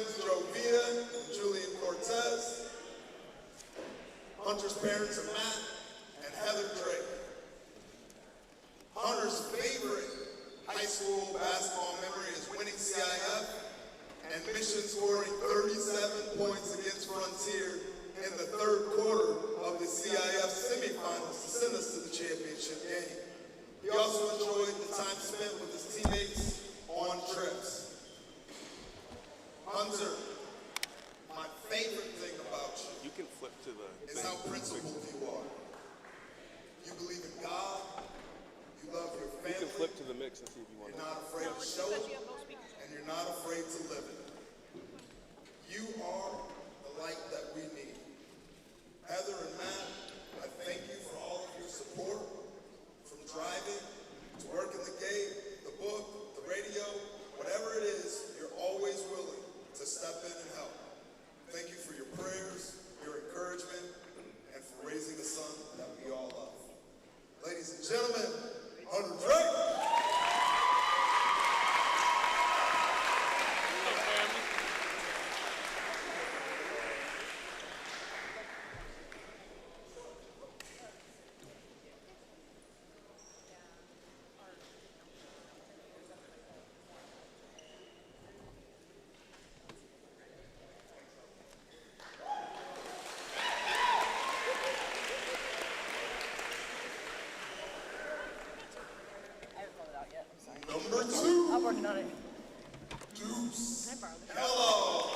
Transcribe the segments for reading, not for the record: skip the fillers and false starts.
twins Joe Villa and Julian Cortez, Hunter's parents are Matt and Heather Drake. Hunter's favorite high school basketball memory is winning CIF and mission scoring 37 points against Frontier in the third quarter of the CIF semifinals to send us to the championship game. He also enjoyed the time spent with his teammates on trips. Hunter, my favorite thing about you, can flip to the is how principled you are. You believe in God, you love your family. You can flip to the mix and see if you want. You're not afraid to show it, and you're not afraid to live it. You are the light that we need. Heather and Matt, I thank you for all of your support, from driving to working the gate, the book, the radio, whatever it is, you're always willing to step in and help. Thank you for your prayers, your encouragement, and for raising a son that we all love. Ladies and gentlemen, Hunter Drake. Number 2. I'm working on it. Deuce. Can I borrow this? Hello.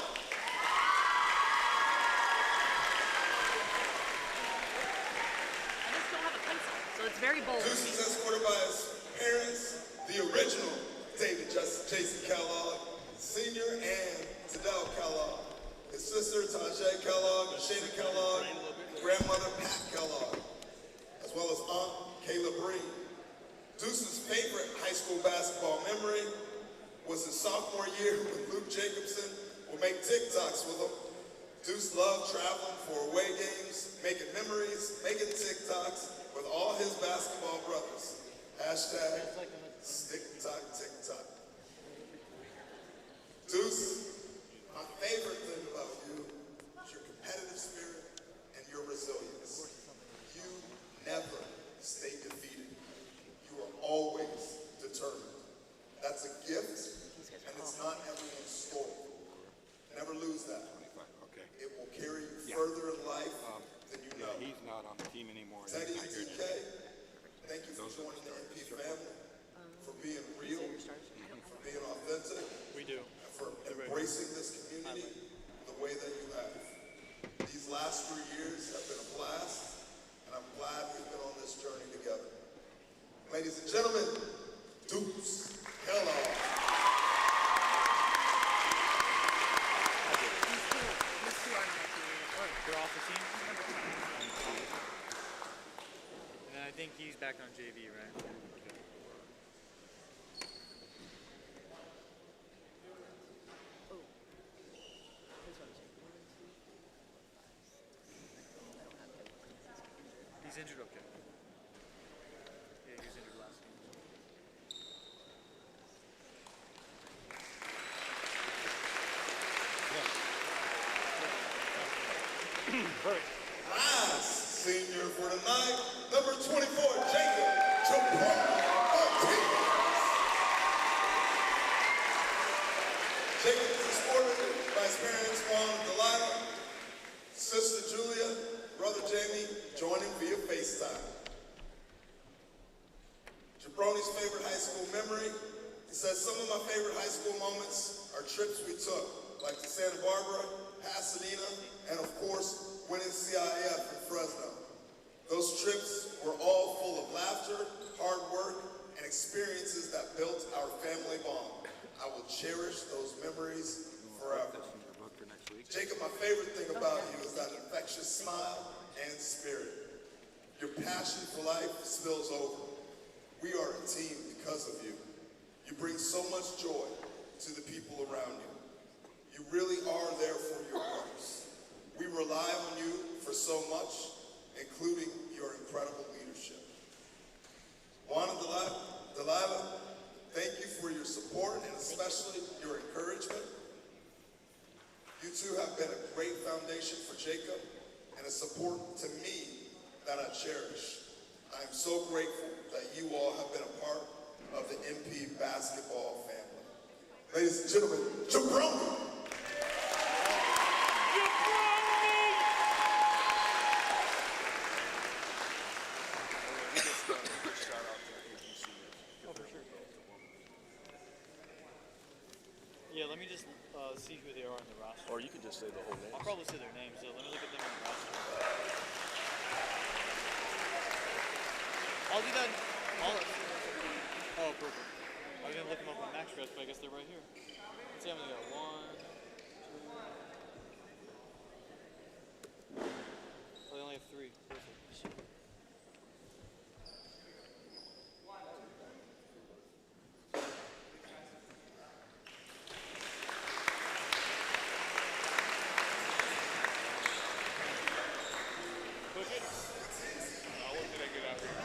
I just don't have a pencil, so it's very bold. Deuce is escorted by his parents, the original David Jason Kellogg, Sr. and Tadell Kellogg, his sister Tajay Kellogg, Shayna Kellogg, and grandmother Pat Kellogg, as well as Aunt Kayla Breen. Deuce's favorite high school basketball memory was his sophomore year when Luke Jacobson would make TikToks with him. Deuce loved traveling for away games, making memories, making TikToks with all his basketball brothers. Hashtag stick tock, tick tock. Deuce, my favorite thing about you is your competitive spirit and your resilience. You never stay defeated. You are always determined. That's a gift, and it's not everyone's story. Never lose that. Okay. It will carry you further in life than you know. He's not on the team anymore. Teddy and TK, thank you for joining the NP family, for being real, for being authentic. We do. And for embracing this community the way that you have. These last 3 years have been a blast, and I'm glad we've been on this journey together. Ladies and gentlemen, Deuce Kellogg. They're off the team. And then I think he's back on JV, right? Okay. Oh. This one's 1, 2, 5, 6. He's injured, okay. Yeah, he was injured last game. Last senior for tonight, number 24, Jacob Martinez. Jacob is escorted by his parents, Juan and Delilah, sister Julia, brother Jamie, joining via FaceTime. Jabroni's favorite high school memory, he says, some of my favorite high school moments are trips we took, like to Santa Barbara, Pasadena, and of course, winning CIF in Fresno. Those trips were all full of laughter, hard work, and experiences that built our family bond. I will cherish those memories forever. Jacob, my favorite thing about you is that infectious smile and spirit. Your passion for life spills over. We are a team because of you. You bring so much joy to the people around you. You really are there for your brothers. We rely on you for so much, including your incredible leadership. Juan and Delilah, thank you for your support and especially your encouragement. two have been a great foundation for Jacob and a support to me that I cherish. I am so grateful that you all have been a part of the MP basketball family. Ladies and gentlemen, Jabroni! Yeah, let me just see who they are on the roster. Or you could just say the whole name. I'll probably say their names, so let me look at them on the roster. I'll do that. Oh, perfect. I was gonna look them up on MaxRest, but I guess they're right here. Let's see how many they got. 1, 2. Oh, they only have 3. Perfect. Push it. What did I get out here?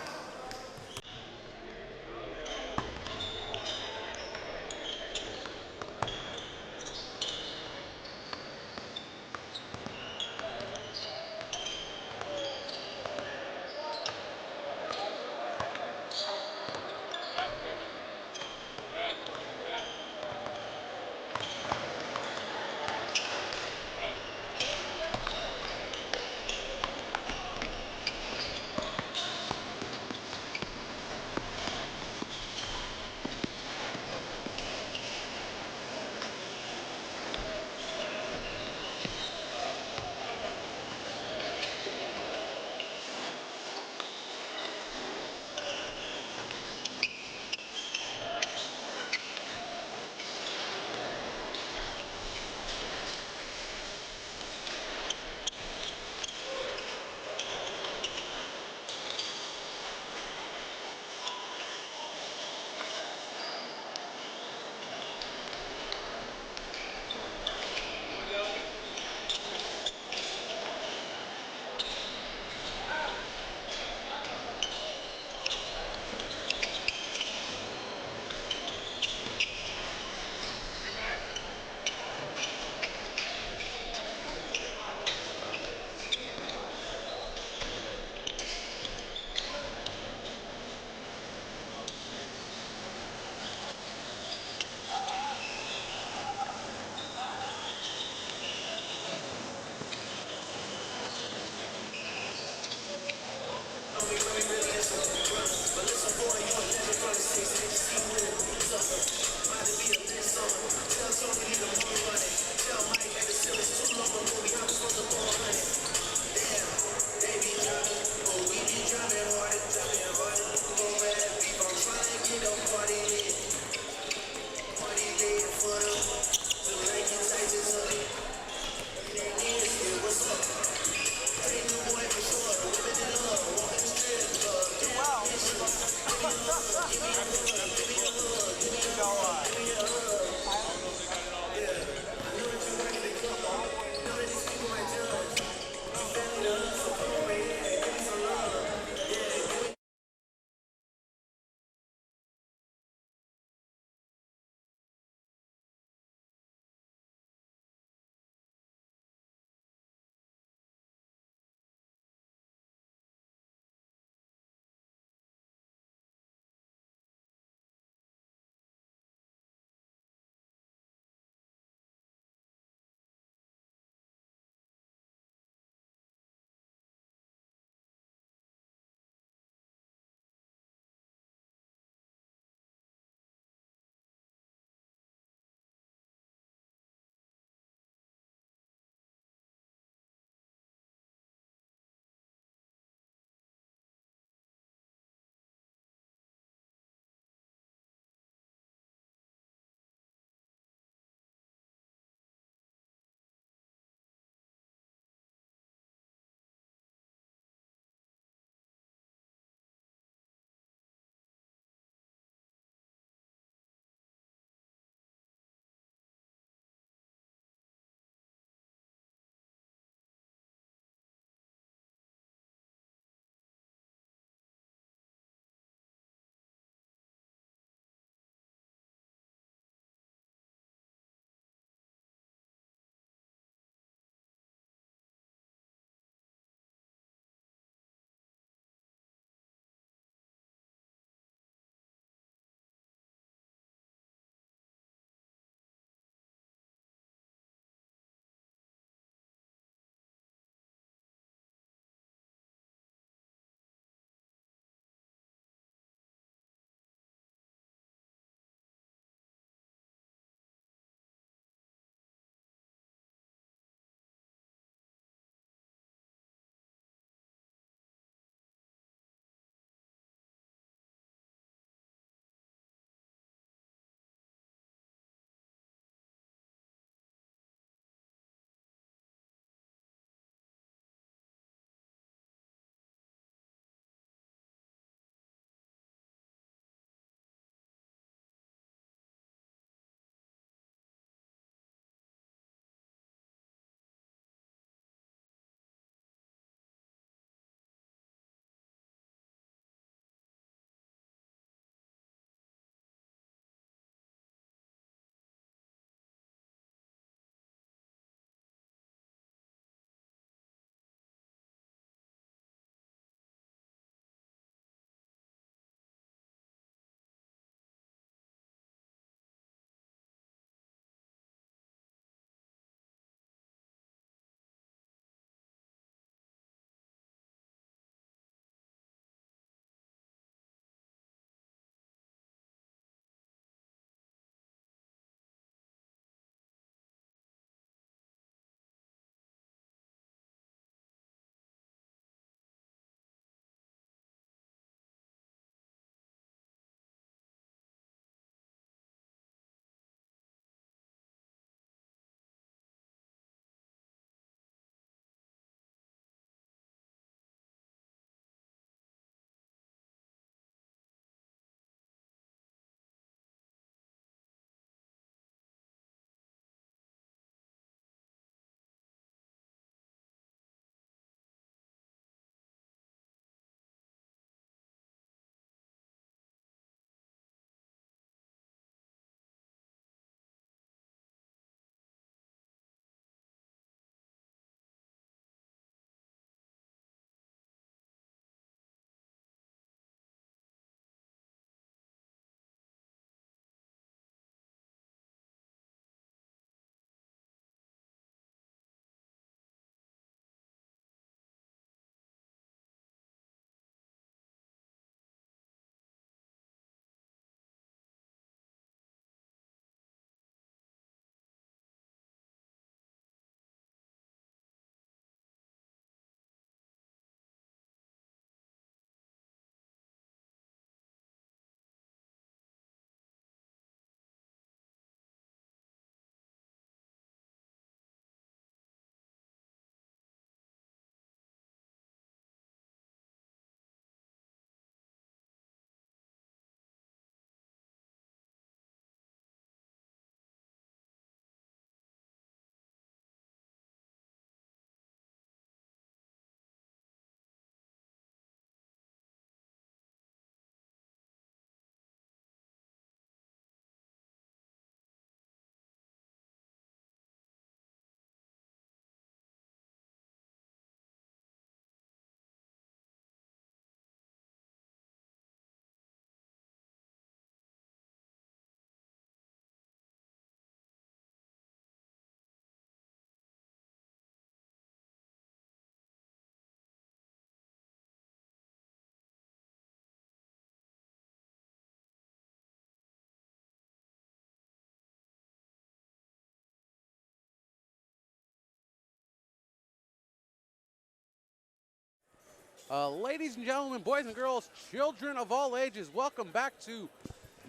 Ladies and gentlemen, boys and girls, children of all ages, welcome back to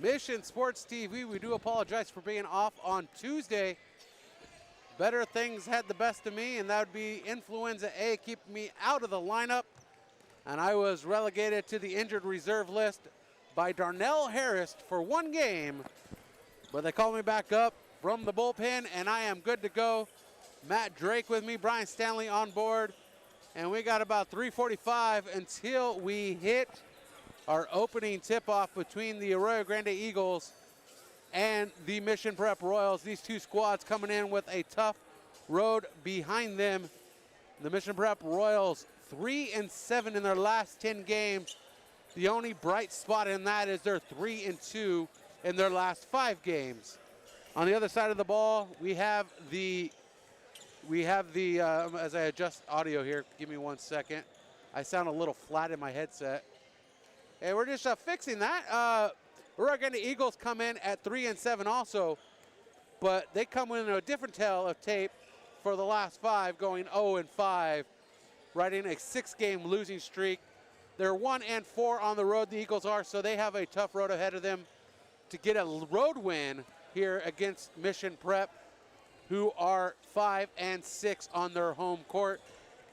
Mission Sports TV. We do apologize for being off on Tuesday. Better things had the best of me, and that would be influenza A keeping me out of the lineup. And I was relegated to the injured reserve list by Darnell Harris for one game. But they called me back up from the bullpen, and I am good to go. Matt Drake with me, Brian Stanley on board. And we got about 3:45 until we hit our opening tip-off between the Arroyo Grande Eagles and the Mission Prep Royals. These two squads coming in with a tough road behind them. The Mission Prep Royals 3-7 in their last 10 games. The only bright spot in that is they're 3-2 in their last 5 games. On the other side of the ball, we have the as I adjust audio here, give me 1 second. I sound a little flat in my headset. And we're just fixing that. Arroyo Grande Eagles come in at 3-7 also, but they come in a different tale of tape for the last 5, going 0-5, riding a 6-game losing streak. They're 1-4 on the road, the Eagles are, so they have a tough road ahead of them to get a road win here against Mission Prep, who are 5-6 on their home court.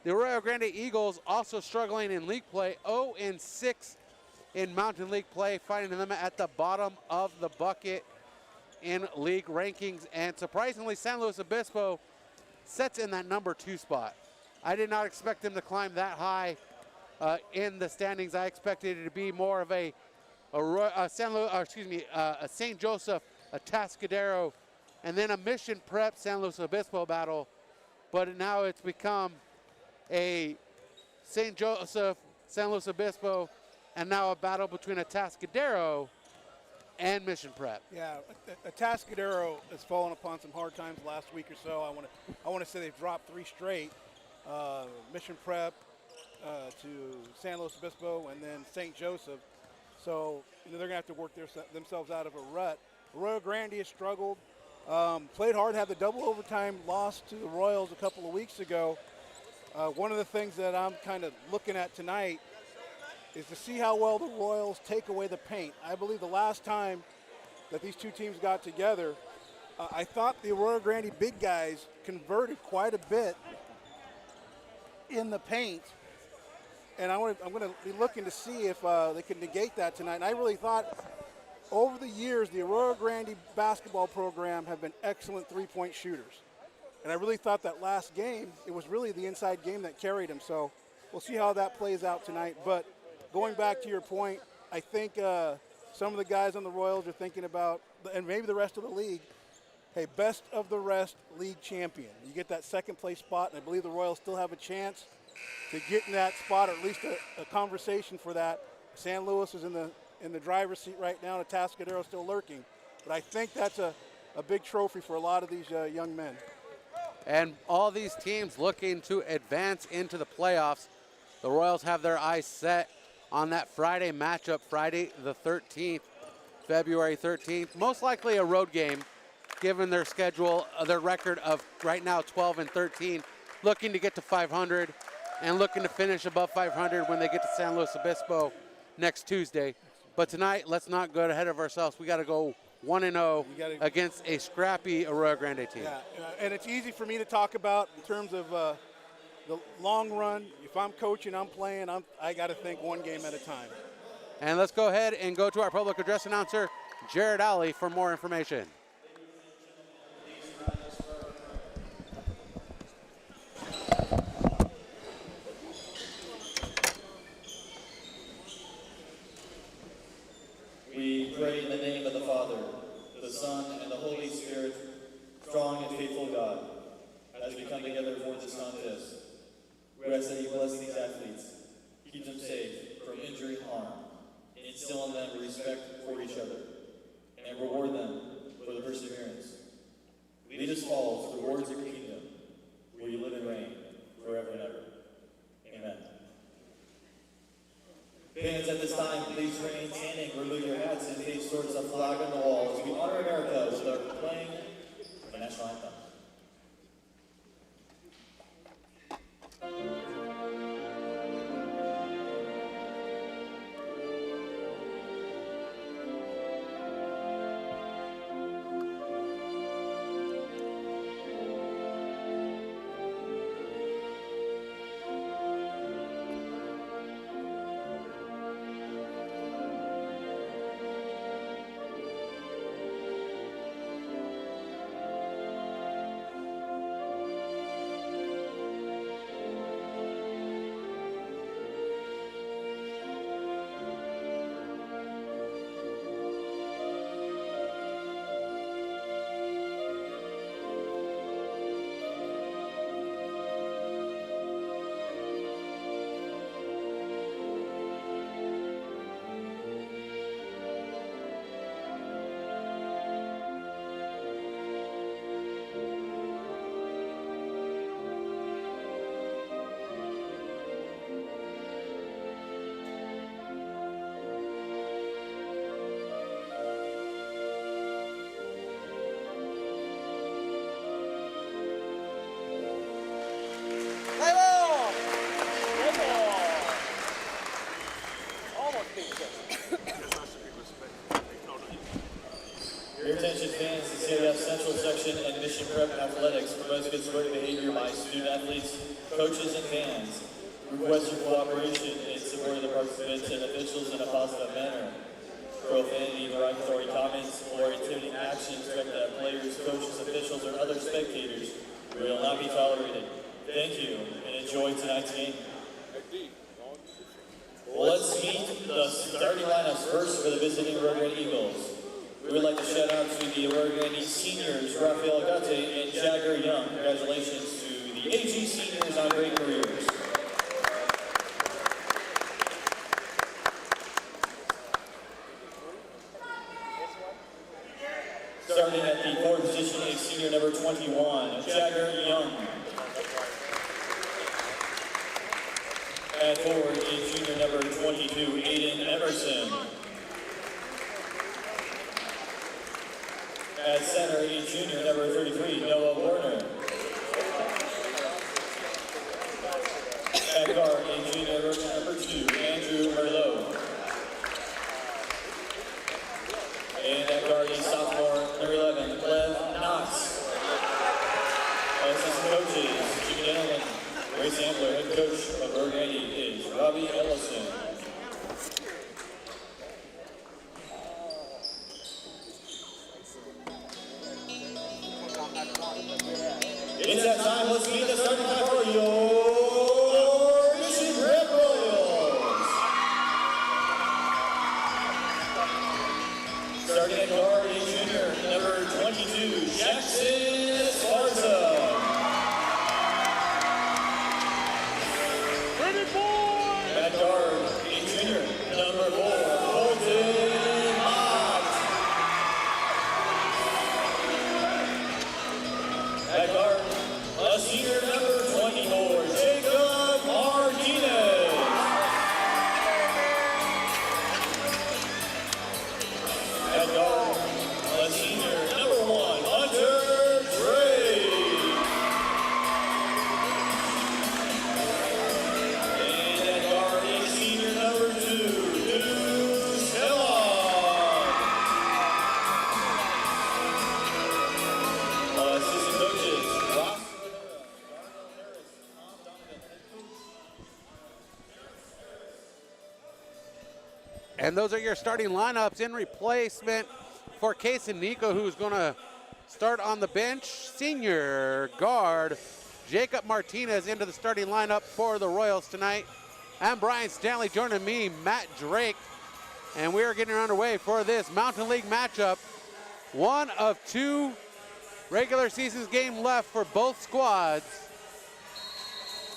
The Arroyo Grande Eagles also struggling in league play, 0-6 in Mountain League play, finding them at the bottom of the bucket in league rankings. And surprisingly, San Luis Obispo sets in that number 2 spot. I did not expect them to climb that high in the standings. I expected it to be more of a St. Joseph, a Tascadero, and then a Mission Prep San Luis Obispo battle. But now it's become a St. Joseph, San Luis Obispo, and now a battle between a Tascadero and Mission Prep. Yeah, a Tascadero has fallen upon some hard times the last week or so. I want to say they've dropped 3 straight. Mission Prep to San Luis Obispo, and then St. Joseph. So they're going to have to work themselves out of a rut. Arroyo Grande has struggled. Played hard, had the double overtime loss to the Royals a couple of weeks ago. One of the things that I'm kind of looking at tonight is to see how well the Royals take away the paint. I believe the last time that these two teams got together, I thought the Arroyo Grande big guys converted quite a bit in the paint. And I'm going to be looking to see if they can negate that tonight. And I really thought over the years, the Arroyo Grande basketball program have been excellent three-point shooters. And I really thought that last game, it was really the inside game that carried them. So we'll see how that plays out tonight. But going back to your point, I think some of the guys on the Royals are thinking about, and maybe the rest of the league, hey, best of the rest league champion. You get that second place spot, and I believe the Royals still have a chance to get in that spot, or at least a conversation for that. San Luis is in the driver's seat right now, and Tascadero still lurking. But I think that's a big trophy for a lot of these young men. And all these teams looking to advance into the playoffs. The Royals have their eyes set on that Friday matchup, Friday the 13th, February 13th. Most likely a road game, given their schedule, their record of right now 12-13, looking to get to 500 and looking to finish above 500 when they get to San Luis Obispo next Tuesday. But tonight, let's not go ahead of ourselves. We got to go 1-0 against a scrappy Arroyo Grande team. Yeah, and it's easy for me to talk about in terms of the long run. If I'm coaching, I'm playing, I got to think one game at a time. And let's go ahead and go to our public address announcer, Jared Alley, for more information. We pray in the name of the Father, the Son, and the Holy Spirit, strong and faithful God, as we come together for this contest. We ask that you bless these athletes, keep them safe from injury and harm, instill in them respect for each other, and reward them for their perseverance. Lead us all towards your kingdom, where you live and reign forever and ever. Amen. Fans, at this time, please remain standing, remove your hats, and face towards the flag on the wall as we honor America with our playing the national anthem. express concerted behavior by student athletes, coaches, and fans. Request your cooperation in supporting the participants and officials in a positive manner. Profanity, derogatory comments, or intimidating actions directed at players, coaches, officials, or other spectators will not be tolerated. Thank you, and enjoy tonight's game. Let's meet the starting lineups first for the visiting Arroyo Grande Eagles. We would like to shout out to the Arroyo Grande seniors, Rafael Gate and Jagger Young. Congratulations to the AG seniors on great careers. Starting at the forward position is senior number 21, Jagger Young. At forward is junior number 22, Aiden Emerson. At center is junior number 33, Noah Warner. At guard is junior number 2, Andrew Merlot. And at guard is sophomore number 11, Lev Knox. Assistant coaches, Jimmy Gentleman, Ray Sampler, head coach of Arroyo Grande is Robbie Ellison. It's that time, let's meet the starting time for your Mission Prep Royals. Starting at guard is junior number 22, Jackson Esparza. At guard, a junior, number 4, Colton Mott. At guard, a senior, number 24, Jacob Martinez. At guard, a senior, number 1, Hunter Drake. Senior number 2, Deuce Kellogg. Assistant coaches, Ross Rivera, Darnell Harris, Tom Donovan. And those are your starting lineups. In replacement for Casey Nico, who's going to start on the bench. Senior guard Jacob Martinez into the starting lineup for the Royals tonight. I'm Brian Stanley, joining me, Matt Drake, and we are getting underway for this Mountain League matchup. One of 2 regular season games left for both squads,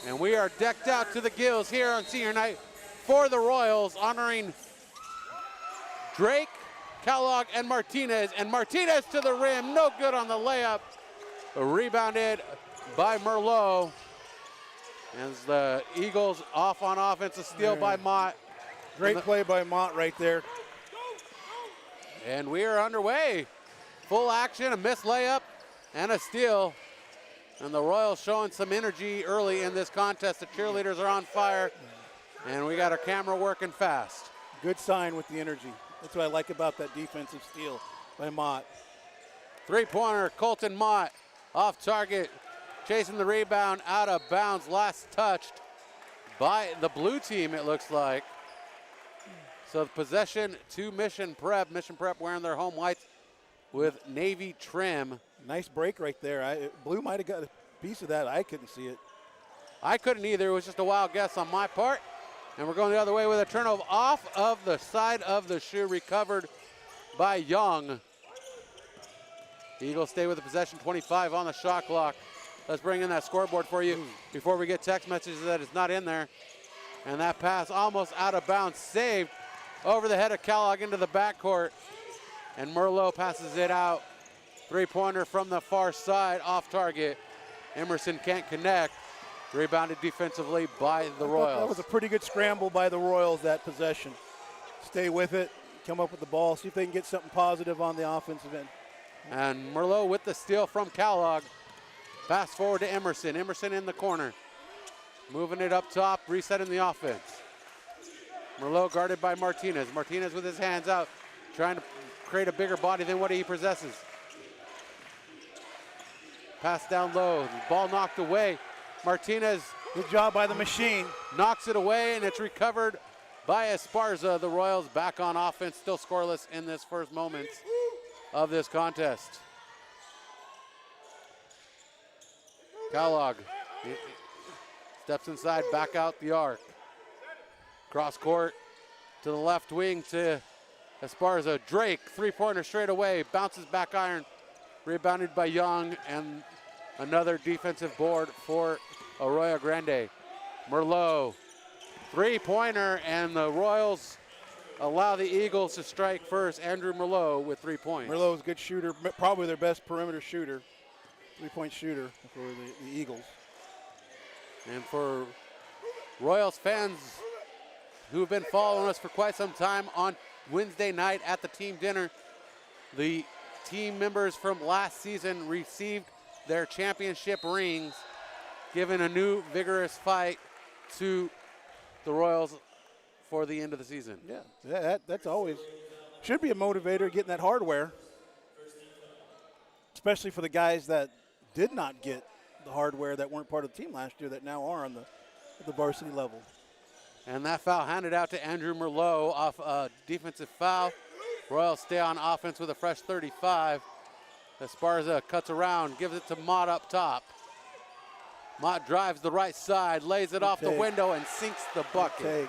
and we are decked out to the gills here on senior night for the Royals, honoring Drake, Kellogg, and Martinez to the rim, no good on the layup, rebounded by Merlot. As the Eagles off on offense, a steal by Mott. Great play by Mott right there. And we are underway. Full action, a missed layup, and a steal. And the Royals showing some energy early in this contest. The cheerleaders are on fire, and we got our camera working fast. Good sign with the energy. That's what I like about that defensive steal by Mott. Three-pointer, Colton Mott, off target. Chasing the rebound, out of bounds, last touched by the blue team, it looks like. So possession to Mission Prep. Mission Prep wearing their home whites with navy trim. Nice break right there. Blue might have got a piece of that. I couldn't see it. I couldn't either. It was just a wild guess on my part. And we're going the other way with a turnover off of the side of the shoe, recovered by Young. Eagles stay with the possession, 25 on the shot clock. Let's bring in that scoreboard for you before we get text messages that it's not in there. And that pass almost out of bounds, saved over the head of Kellogg into the backcourt. And Merlot passes it out. Three-pointer from the far side, off target. Emerson can't connect. Rebounded defensively by the Royals. That was a pretty good scramble by the Royals, that possession. Stay with it, come up with the ball, see if they can get something positive on the offensive end. And Merlot with the steal from Kellogg. Pass forward to Emerson. Emerson in the corner. Moving it up top, resetting the offense. Merlot guarded by Martinez. Martinez with his hands out, trying to create a bigger body than what he possesses. Pass down low. Ball knocked away. Martinez Good job by the machine. knocks it away, and it's recovered by Esparza. The Royals back on offense, still scoreless in this first moments of this contest. Kellogg steps inside, back out the arc. Cross court to the left wing to Esparza. Drake, three-pointer straight away, bounces back iron, rebounded by Young, and another defensive board for Arroyo Grande. Merlot, three-pointer, and the Royals allow the Eagles to strike first. Andrew Merlot with 3 points. Merlot's a good shooter, probably their best perimeter shooter, three-point shooter for the Eagles. And for Royals fans who have been following us for quite some time, on Wednesday night at the team dinner, the team members from last season received their championship rings, giving a new vigorous fight to the Royals for the end of the season. Yeah, that's always, should be a motivator, getting that hardware, especially for the guys that did not get the hardware, that weren't part of the team last year, that now are on the varsity level. And that foul handed out to Andrew Merlot off a defensive foul. Royals stay on offense with a fresh 35. Esparza cuts around, gives it to Mott up top. Mott drives the right side, lays it off the window, and sinks the bucket.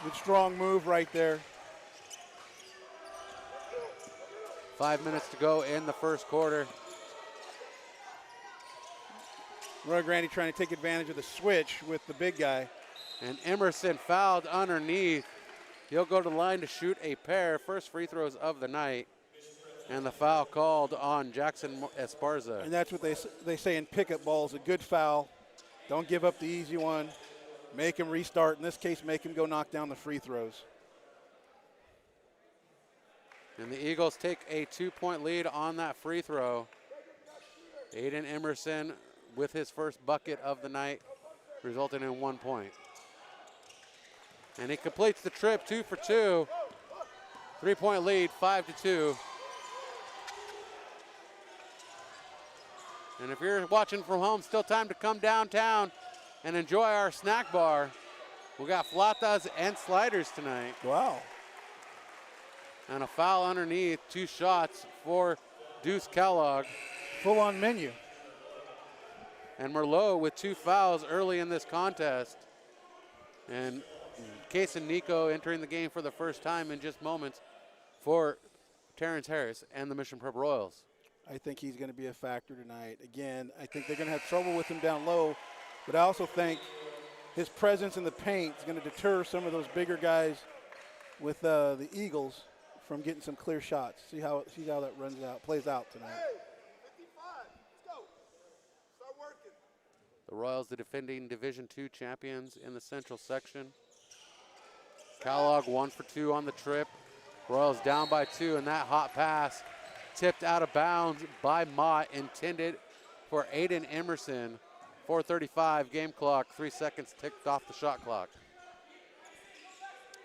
Good strong move right there. 5 minutes to go in the first quarter. Arroyo Grande trying to take advantage of the switch with the big guy. And Emerson fouled underneath. He'll go to the line to shoot a pair. First free throws of the night. And the foul called on Jackson Esparza. And that's what they say in pickup balls, a good foul. Don't give up the easy one. Make him restart. In this case, make him go knock down the free throws. And the Eagles take a 2-point lead on that free throw. Aiden Emerson with his first bucket of the night, resulting in 1 point. And he completes the trip, 2 for 2. 3-point lead, 5-2. And if you're watching from home, still time to come downtown and enjoy our snack bar. We got flatas and sliders tonight. Wow. And a foul underneath, 2 shots for Deuce Kellogg. Full on menu. And Merlot with 2 fouls early in this contest. And Case and Nico entering the game for the first time in just moments for Terrence Harris and the Mission Prep Royals. I think he's going to be a factor tonight. Again, I think they're going to have trouble with him down low, but I also think his presence in the paint is going to deter some of those bigger guys with the Eagles from getting some clear shots. See how that plays out tonight. The Royals, the defending Division II champions in the Central Section. Kellogg 1 for 2 on the trip. Royals down by 2, and that hot pass tipped out of bounds by Mott, intended for Aiden Emerson. 4:35 game clock, 3 seconds ticked off the shot clock.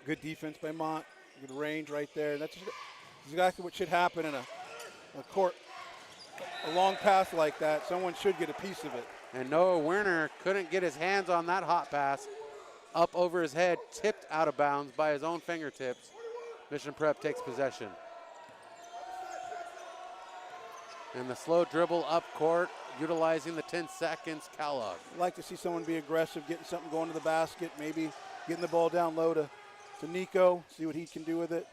Good defense by Mott. Good range right there. That's exactly what should happen in a long pass like that. Someone should get a piece of it. And Noah Werner couldn't get his hands on that hot pass. Up over his head, tipped out of bounds by his own fingertips. Mission Prep takes possession. And the slow dribble up court, utilizing the 10 seconds, Kellogg. I'd like to see someone be aggressive, getting something going to the basket, maybe getting the ball down low to Nico, see what he can do with it.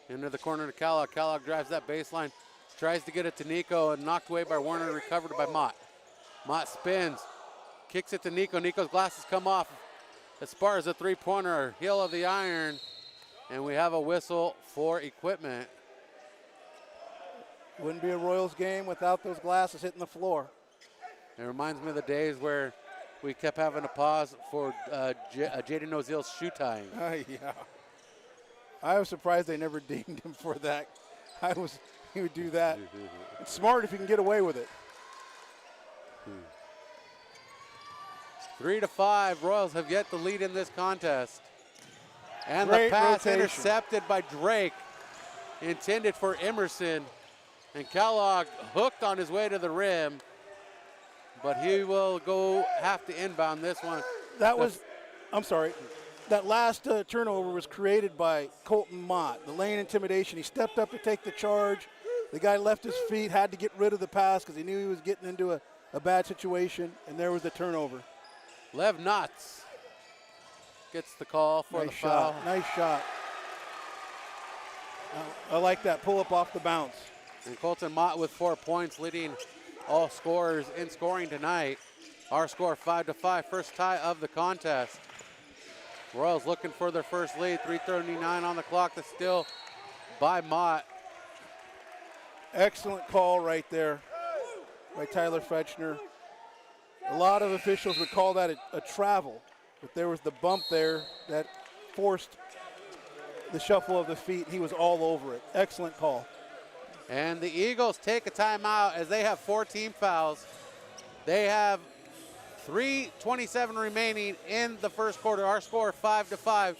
Into the corner to Kellogg. Kellogg drives that baseline, tries to get it to Nico, and knocked away by Werner, recovered by Mott. Mott spins, kicks it to Nico. Nico's glasses come off. Esparza, 3-pointer, heel of the iron, and we have a whistle for equipment. Wouldn't be a Royals game without those glasses hitting the floor. It reminds me of the days where we kept having to pause for Jaden Ozil's shoe tying. Yeah. I was surprised they never dinged him for that. He would do that. It's smart if you can get away with it. 3-5, Royals have yet to lead in this contest. And Great the pass rotation. intercepted by Drake, intended for Emerson. And Kellogg hooked on his way to the rim, but he will have to inbound this one. That last turnover was created by Colton Mott, the lane intimidation. He stepped up to take the charge. The guy left his feet, had to get rid of the pass because he knew he was getting into a bad situation, and there was the turnover. Lev Knotts gets the call for the foul. Nice shot. I like that pull-up off the bounce. And Colton Mott with 4 points, leading all scorers in scoring tonight. Our score 5-5, first tie of the contest. Royals looking for their first lead, 3:39 on the clock, to steal by Mott. Excellent call right there by Tyler Fetchner. A lot of officials would call that a travel, but there was the bump there that forced the shuffle of the feet. He was all over it. Excellent call. And the Eagles take a timeout as they have 4 team fouls. They have 3:27 remaining in the first quarter. Our score 5-5.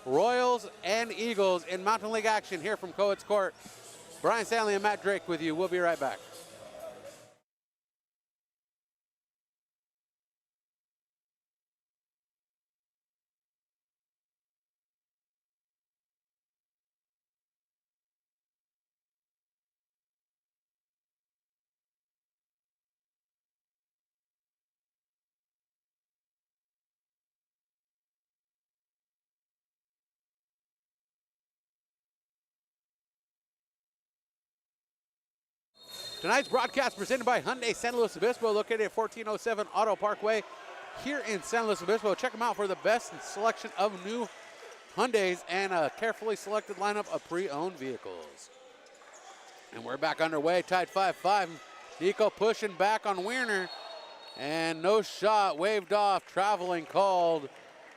Royals and Eagles in Mountain League action here from Cowitz Court. Brian Stanley and Matt Drake with you. We'll be right back. Tonight's broadcast presented by Hyundai San Luis Obispo, located at 1407 Auto Parkway here in San Luis Obispo. Check them out for the best selection of new Hyundais and a carefully selected lineup of pre-owned vehicles. And we're back underway, tied 5-5. Nico pushing back on Wiener, and no shot, waved off, traveling called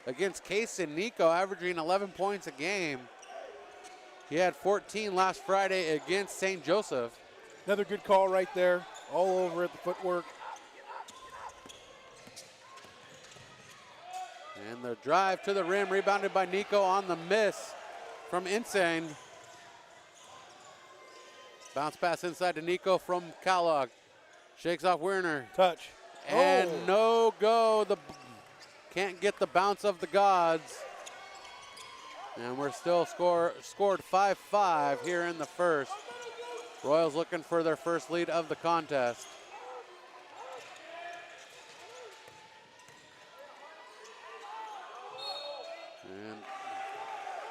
against Kaysen Nico, averaging 11 points a game. He had 14 last Friday against St. Joseph. Another good call right there, all over it, the footwork. And the drive to the rim, rebounded by Nico on the miss from Insane. Bounce pass inside to Nico from Kellogg. Shakes off Werner. Touch. And no go. Can't get the bounce of the gods. And we're still scored 5-5 here in the first. Royals looking for their first lead of the contest.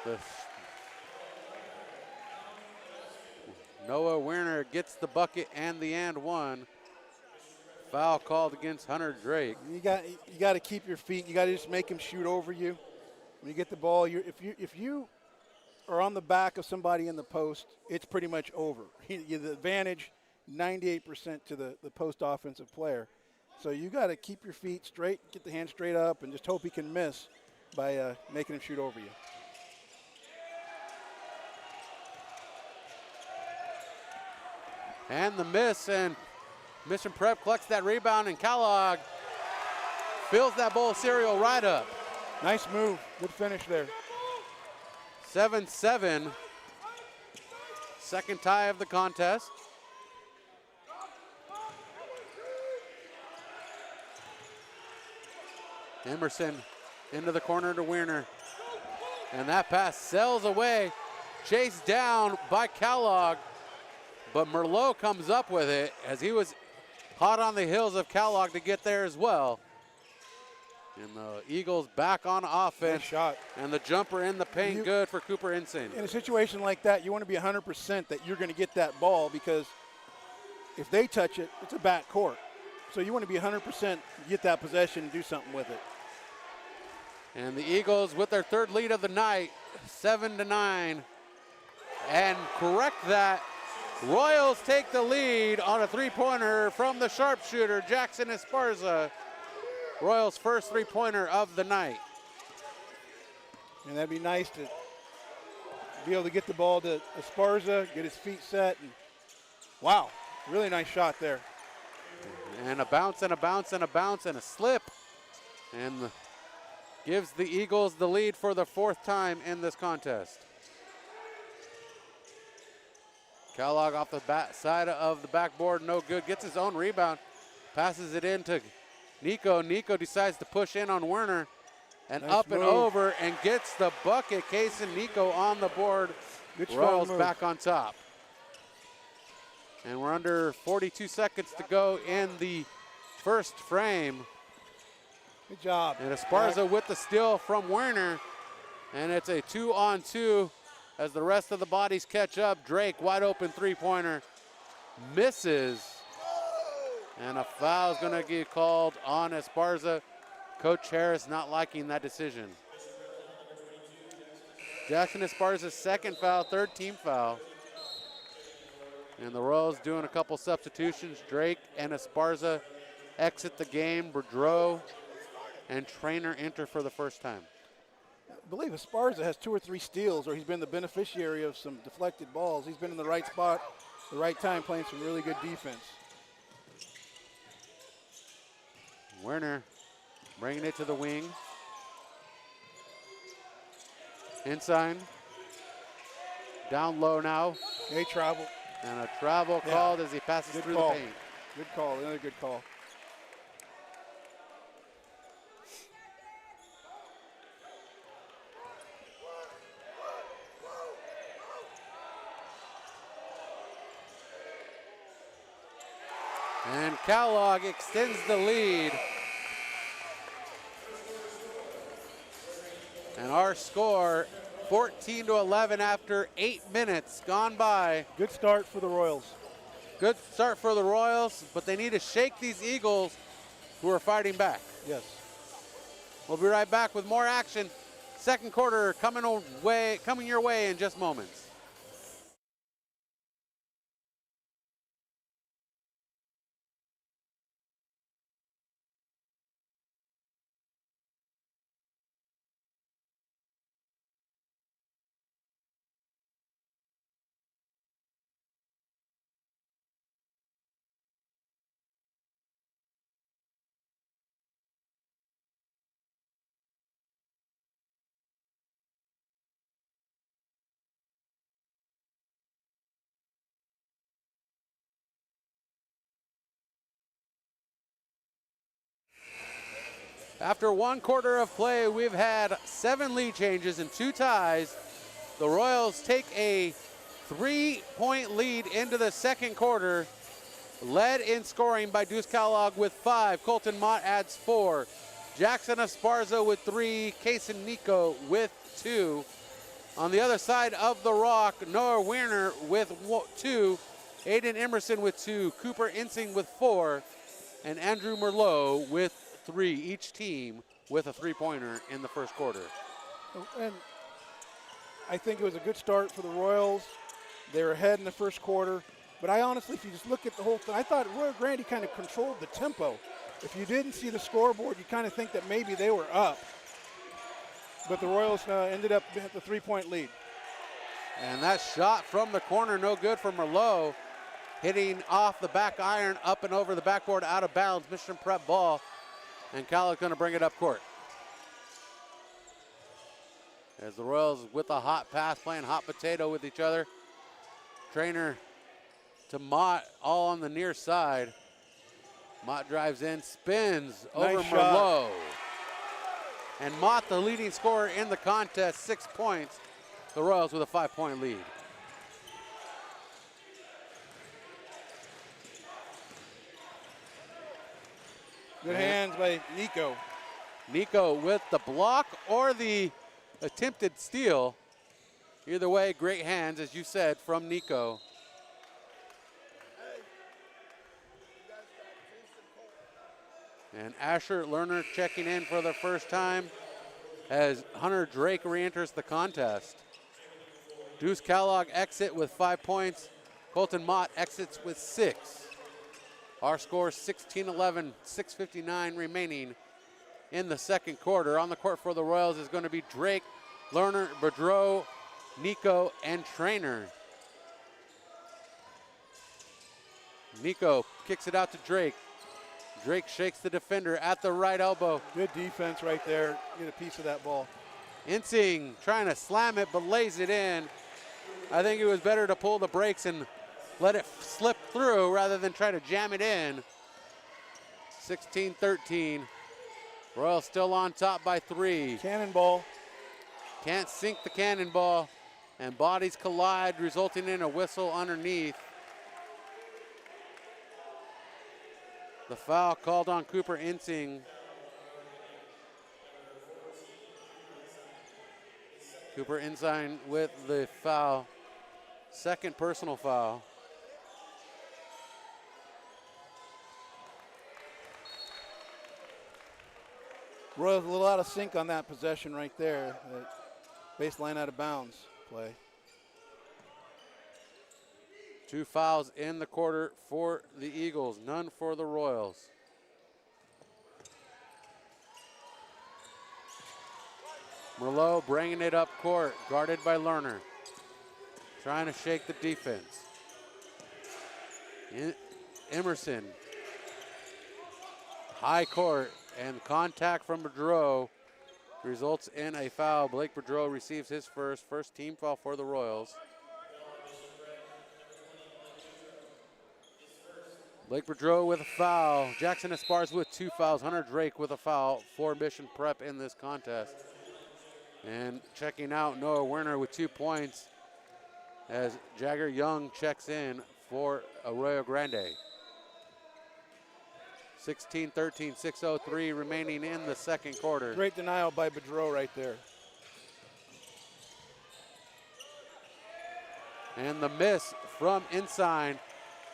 And Noah Werner gets the bucket and the and one. Foul called against Hunter Drake. You got to keep your feet. You got to just make him shoot over you. When you get the ball, if you are on the back of somebody in the post, it's pretty much over. The advantage, 98% to the post offensive player. So you got to keep your feet straight, get the hand straight up, and just hope he can miss by making him shoot over you. And the miss, and Mission Prep collects that rebound, and Kellogg fills that bowl of cereal right up. Nice move. Good finish there. 7-7. Second tie of the contest. Emerson into the corner to Wiener. And that pass sails away. Chased down by Kellogg. But Merlot comes up with it as he was hot on the heels of Kellogg to get there as well. And the Eagles back on offense. Nice shot. And the jumper in the paint, good for Cooper Ensign. In a situation like that, you want to be 100% that you're going to get that ball, because if they touch it, it's a back court. So you want to be 100% get that possession and do something with it. And the Eagles with their third lead of the night, 7-9. And correct that, Royals take the lead on a three-pointer from the sharpshooter, Jackson Esparza. Royals' first three-pointer of the night. And that'd be nice to be able to get the ball to Esparza, get his feet set. And wow, really nice shot there. And a bounce and a bounce and a bounce and a slip. And gives the Eagles the lead for the fourth time in this contest. Kellogg off the side of the backboard, no good. Gets his own rebound, passes it in to Nico. Nico decides to push in on Werner, and Nice up and move. over and gets the bucket. Case and Nico on the board. Good strong Royals move. back on top. And we're under 42 seconds to go in the first frame. Good job. And Esparza with the steal from Werner. And it's a 2-on-2 as the rest of the bodies catch up. Drake, wide open three-pointer, misses. And a foul is going to get called on Esparza. Coach Harris not liking that decision. Jackson Esparza's second foul, third team foul. And the Royals doing a couple substitutions. Drake and Esparza exit the game. Boudreau and Trainer enter for the first time. I believe Esparza has 2 or 3 steals, or he's been the beneficiary of some deflected balls. He's been in the right spot, the right time, playing some really good defense. Werner bringing it to the wing. Inside. Down low now. They travel. And a travel Yeah. called as he passes Good through call. the paint. Good call. Another good call. And Kellogg extends the lead. And our score, 14-11 after 8 minutes gone by. Good start for the Royals. Good start for the Royals, but they need to shake these Eagles who are fighting back. Yes. We'll be right back with more action. Second quarter coming your way in just moments. After one quarter of play, we've had 7 lead changes and 2 ties. The Royals take a 3-point lead into the second quarter, led in scoring by Deuce Kellogg with 5. Colton Mott adds 4. Jackson Esparza with 3. Kaysen Nico with 2. On the other side of the rock, Noah Werner with 2. Aiden Emerson with 2. Cooper Insing with 4. And Andrew Merlot with 3, each team with a 3-pointer in the first quarter. And I think it was a good start for the Royals. They were ahead in the first quarter. But I honestly, if you just look at the whole thing, I thought Arroyo Grande kind of controlled the tempo. If you didn't see the scoreboard, you kind of think that maybe they were up. But the Royals ended up with the 3-point lead. And that shot from the corner, no good for Merlot. Hitting off the back iron, up and over the backboard, out of bounds. Mission Prep ball. And Kellogg's going to bring it up court. As the Royals with a hot pass, playing hot potato with each other. Trainer to Mott, all on the near side. Mott drives in, spins over Nice shot. Merlot. And Mott, the leading scorer in the contest, 6 points. The Royals with a 5-point lead. Good hands by Nico. Nico with the block or the attempted steal. Either way, great hands, as you said, from Nico. And Asher Lerner checking in for the first time as Hunter Drake re-enters the contest. Deuce Kellogg exit with 5 points. Colton Mott exits with 6. Our score 16-11, 6:59 remaining in the second quarter. On the court for the Royals is going to be Drake, Lerner, Boudreau, Nico, and Trainer. Nico kicks it out to Drake. Drake shakes the defender at the right elbow. Good defense right there. Get a piece of that ball. Insing trying to slam it, but lays it in. I think it was better to pull the brakes and let it slip through rather than try to jam it in. 16-13. Royals still on top by 3. Cannonball. Can't sink the cannonball, and bodies collide, resulting in a whistle underneath. The foul called on Cooper Insing. Cooper Insing with the foul. Second personal foul. Royals a little out of sync on that possession right there. That baseline out of bounds play. 2 fouls in the quarter for the Eagles, none for the Royals. Merlot bringing it up court, guarded by Lerner. Trying to shake the defense. Emerson. High court, and contact from Boudreau results in a foul. Blake Boudreau receives his first team foul for the Royals. Blake Boudreau with a foul. Jackson Esparza with 2 fouls. Hunter Drake with a foul for Mission Prep in this contest. And checking out Noah Werner with 2 points as Jagger Young checks in for Arroyo Grande. 16-13, 6:03 remaining in the second quarter. Great denial by Boudreau right there. And the miss from Inside.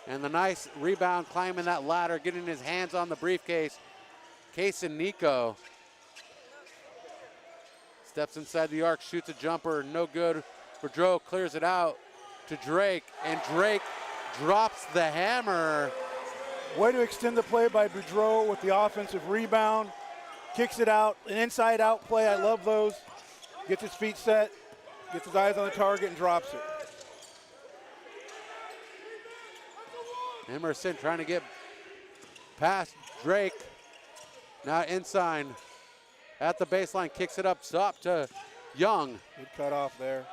And the nice rebound climbing that ladder, getting his hands on the briefcase. Kaysen Nico steps inside the arc, shoots a jumper, no good. Boudreau clears it out to Drake, and Drake drops the hammer. Way to extend the play by Boudreau with the offensive rebound. Kicks it out, an inside-out play. I love those. Gets his feet set, gets his eyes on the target, and drops it. Emerson trying to get past Drake. Now Inside at the baseline, kicks it up top to Young. Good cut off there.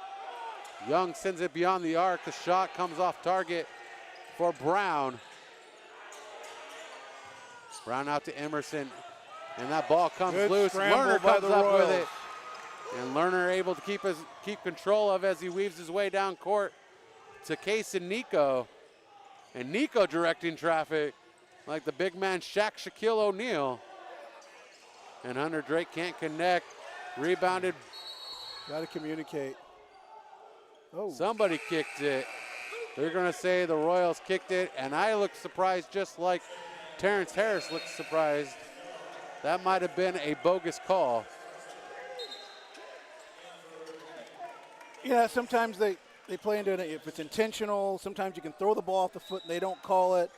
Young sends it beyond the arc. The shot comes off target for Brown. Brown out to Emerson, and that ball comes Good loose. scramble Lerner by comes the up with Royals. it, and Lerner able to keep control of as he weaves his way down court to Kaysen Nico. And Nico directing traffic like the big man Shaquille O'Neal. And Hunter Drake can't connect. Rebounded. Got to communicate. Oh. Somebody kicked it. They're going to say the Royals kicked it, and I look surprised just like Terrence Harris looks surprised. That might have been a bogus call. Yeah, sometimes they play into it. If it's intentional, sometimes you can throw the ball off the foot and they don't call it.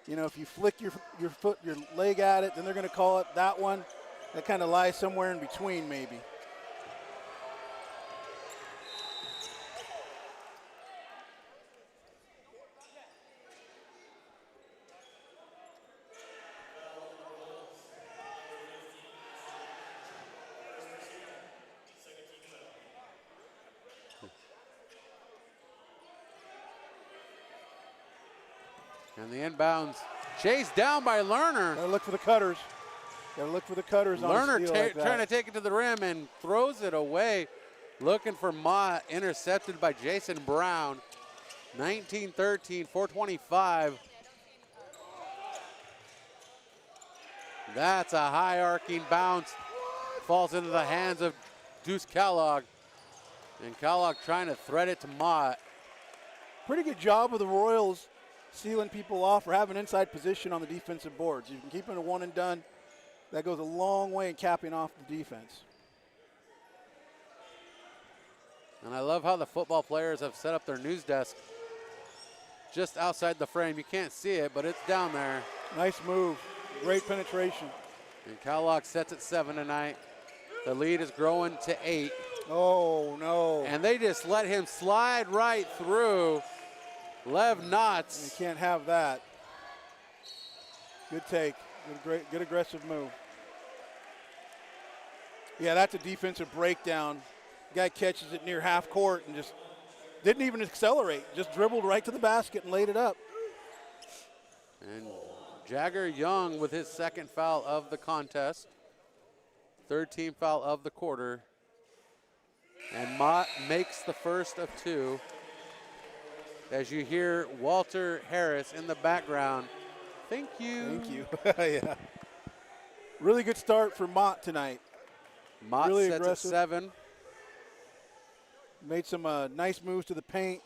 You know, if you flick your foot, your leg at it, then they're going to call it. That one, that kind of lies somewhere in between maybe. And the inbounds chased down by Lerner. Got to look for the cutters. Got to look for the cutters on Lerner a steal like that. trying to take it to the rim and throws it away. Looking for Mott, intercepted by Jason Brown. 19-13, 4:25. That's a high arcing bounce. Falls into the hands of Deuce Kellogg. And Kellogg trying to thread it to Mott. Pretty good job of the Royals sealing people off or having inside position on the defensive boards. You can keep it a one and done. That goes a long way in capping off the defense. And I love how the football players have set up their news desk just outside the frame. You can't see it, but it's down there. Nice move. Great penetration. And Kellogg sets at 7 tonight. The lead is growing to 8. Oh, no. And they just let him slide right through. Lev You Knotts. can't have that. Good take. Good aggressive move. Yeah, that's a defensive breakdown. Guy catches it near half court and just didn't even accelerate, just dribbled right to the basket and laid it up. And Jagger Young with his second foul of the contest. Third team foul of the quarter. And Mott makes the first of two. As you hear Walter Harris in the background. Thank you. Thank you. Yeah. Really good start for Mott tonight. Mott really sets aggressive. at 7. Made some nice moves to the paint.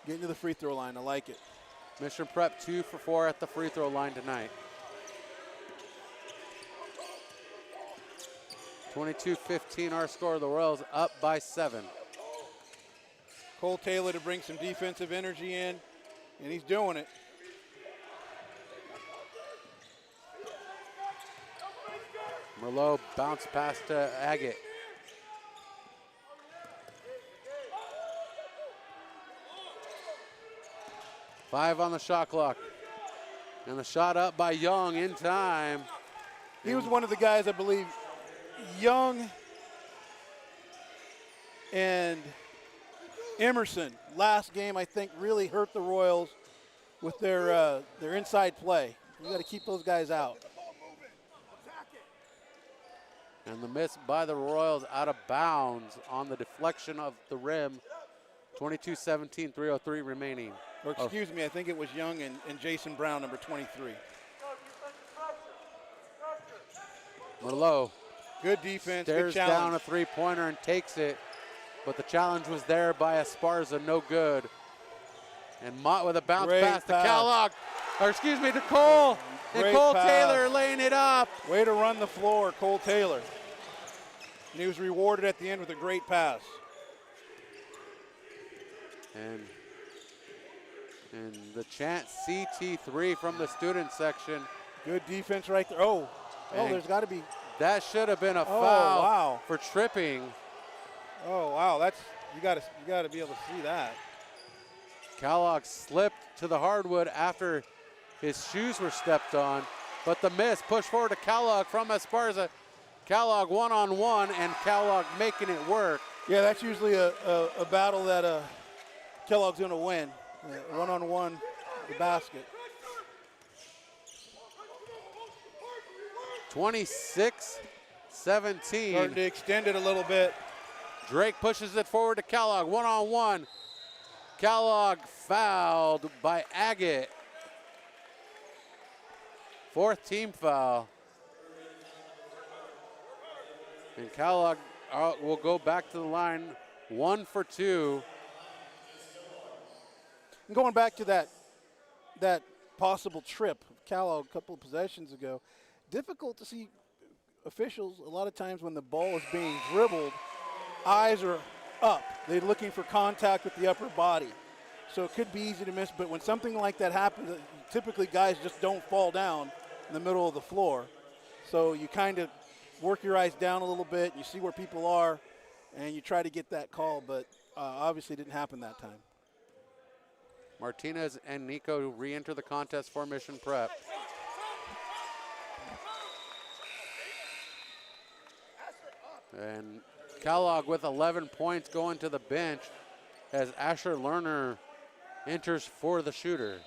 Getting to the free throw line. I like it. Mission Prep 2 for 4 at the free throw line tonight. 22-15 our score. The Royals up by 7. Cole Taylor to bring some defensive energy in, and he's doing it. Merlot bounce pass to Agate. Five on the shot clock. And the shot up by Young in time. He was one of the guys, I believe, Young and Emerson last game, I think, really hurt the Royals with their inside play. You got to keep those guys out. And the miss by the Royals out of bounds on the deflection of the rim. 22-17, 3:03 remaining. Or excuse me, I think it was Young and Jason Brown, number 23. Merlot Good defense, good stares challenge. down a three-pointer and takes it. But the challenge was there by Esparza, no good. And Mott with a bounce Great pass to pass. Kellogg, or excuse me, to Cole. And Great Cole pass. Taylor laying it up. Way to run the floor, Cole Taylor. And he was rewarded at the end with a great pass. And the chant CT3 from the student section. Good defense right there. Oh, And there's got to be. That should have been a foul wow. for tripping. Oh, wow, that's you got to be able to see that. Kellogg slipped to the hardwood after his shoes were stepped on, but the miss pushed forward to Kellogg from Esparza. Kellogg one-on-one, and Kellogg making it work. Yeah, that's usually a battle that Kellogg's going to win. One-on-one, the basket. 26-17. Starting to extend it a little bit. Drake pushes it forward to Kellogg, one-on-one. Kellogg fouled by Agate. Fourth team foul. And Kellogg will go back to the line, 1 for 2. And going back to that possible trip of Kellogg a couple of possessions ago, difficult to see officials a lot of times when the ball is being dribbled, eyes are up. They're looking for contact with the upper body. So it could be easy to miss, but when something like that happens, typically guys just don't fall down in the middle of the floor. So you kind of work your eyes down a little bit, you see where people are, and you try to get that call, but obviously didn't happen that time. Martinez and Nico re-enter the contest for Mission Prep. And Kellogg with 11 points going to the bench as Asher Lerner enters for the shooter.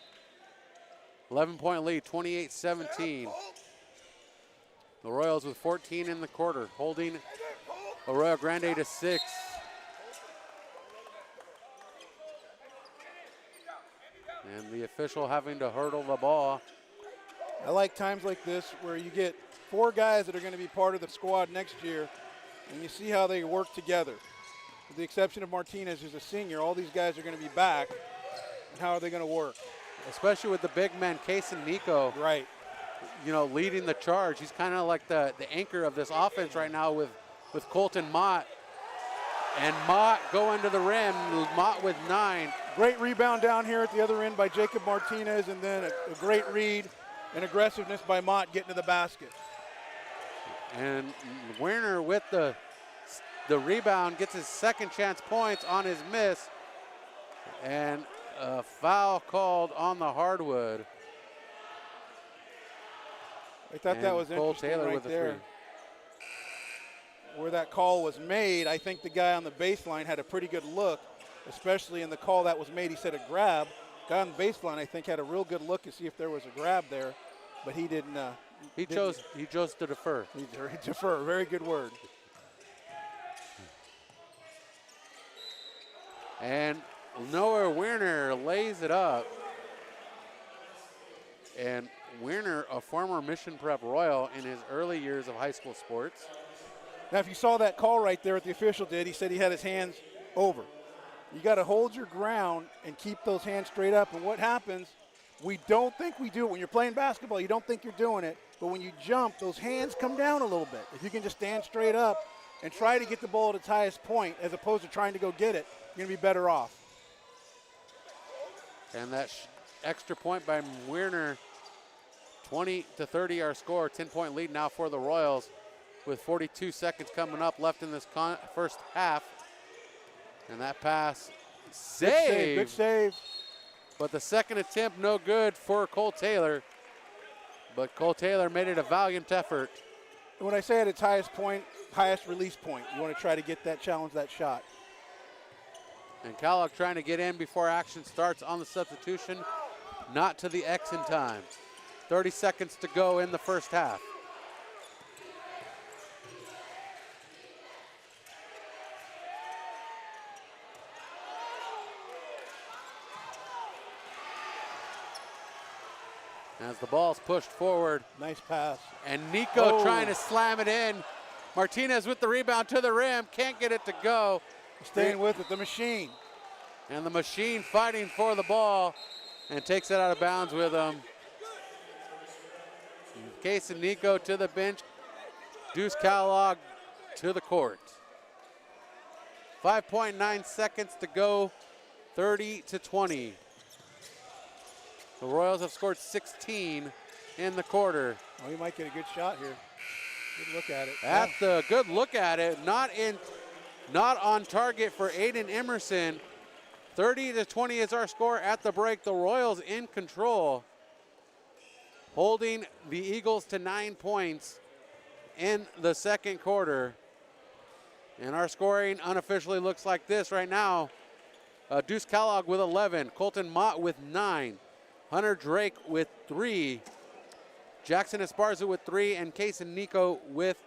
11-point lead, 28-17. The Royals with 14 in the quarter, holding Arroyo Grande to 6. And the official having to hurdle the ball. I like times like this where you get 4 guys that are going to be part of the squad next year, and you see how they work together. With the exception of Martinez, who's a senior, all these guys are going to be back. And how are they going to work? Especially with the big men, Case and Nico. Right. You know, leading the charge. He's kind of like the anchor of this offense right now with Colton Mott. And Mott going to the rim, Mott with 9. Great rebound down here at the other end by Jacob Martinez, and then a great read and aggressiveness by Mott getting to the basket. And Werner with the rebound gets his second chance points on his miss. And a foul called on the hardwood. I thought that was Cole interesting Taylor right with a there. 3. Where that call was made, I think the guy on the baseline had a pretty good look especially in the call that was made. He said a grab. Guy on the baseline, I think, had a real good look to see if there was a grab there, but he didn't. He chose to defer. He defer. Very good word. And Noah Werner lays it up. And Werner, a former Mission Prep Royal in his early years of high school sports. Now, if you saw that call right there, what the official did, he said he had his hands over. You got to hold your ground and keep those hands straight up. And what happens, we don't think we do it. When you're playing basketball, you don't think you're doing it. But when you jump, those hands come down a little bit. If you can just stand straight up and try to get the ball at its highest point as opposed to trying to go get it, you're going to be better off. And that extra point by Werner, 20-30 our score, 10-point lead now for the Royals with 42 seconds coming up left in this first half. And that pass saved. Good save. But the second attempt no good for Cole Taylor. But Cole Taylor made it a valiant effort. When I say at its highest point, highest release point, you want to try to get that challenge, that shot. And Kellogg trying to get in before action starts on the substitution. Not to the X in time. 30 seconds to go in the first half. As the ball's pushed forward. Nice pass. And Nico trying to slam it in. Martinez with the rebound to the rim. Can't get it to go. Staying with it, the machine. And the machine fighting for the ball and takes it out of bounds with him. Case and Nico to the bench. Deuce Kellogg to the court. 5.9 seconds to go. 30-20. The Royals have scored 16 in the quarter. Oh, he might get a good shot here. Good look at it. That's the good look at it. Not on target for Aiden Emerson. 30-20 is our score at the break. The Royals in control, holding the Eagles to 9 points in the second quarter. And our scoring unofficially looks like this right now. Deuce Kellogg with 11, Colton Mott with 9, Hunter Drake with 3, Jackson Esparza with 3, and Case and Nico with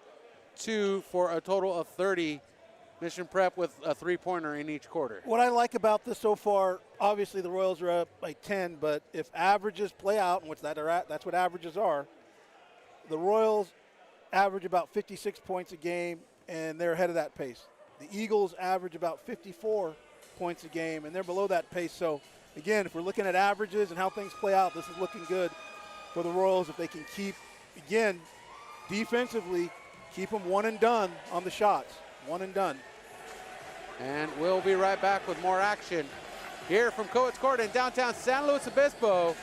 2 for a total of 30. Mission Prep with a 3-pointer in each quarter. What I like about this so far, obviously the Royals are up by 10, but if averages play out, and that's what averages are, the Royals average about 56 points a game, and they're ahead of that pace. The Eagles average about 54 points a game, and they're below that pace. So, again, if we're looking at averages and how things play out, this is looking good for the Royals if they can keep, again, defensively, keep them one and done on the shots. One and done. And we'll be right back with more action here from Cowitz Court in downtown San Luis Obispo.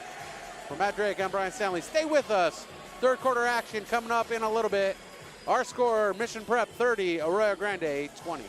For Matt Drake, I'm Brian Stanley. Stay with us. Third quarter action coming up in a little bit. Our score, Mission Prep 30, Arroyo Grande 20.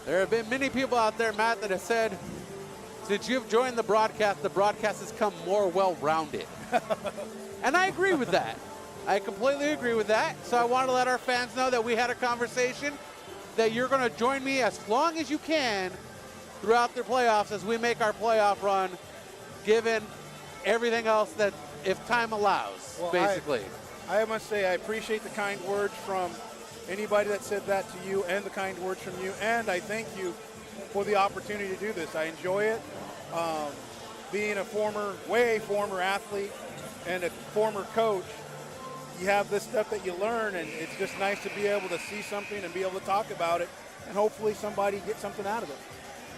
There have been many people out there, Matt, that have said, since you've joined the broadcast has come more well-rounded. And I agree with that. I completely agree with that. So I want to let our fans know that we had a conversation, that you're going to join me as long as you can throughout the playoffs as we make our playoff run, given everything else that if time allows, Well, basically. I must say I appreciate the kind words from anybody that said that to you and the kind words from you, and I thank you for the opportunity to do this. I enjoy it. Being a way former athlete and a former coach, you have this stuff that you learn, and it's just nice to be able to see something and be able to talk about it, and hopefully somebody gets something out of it.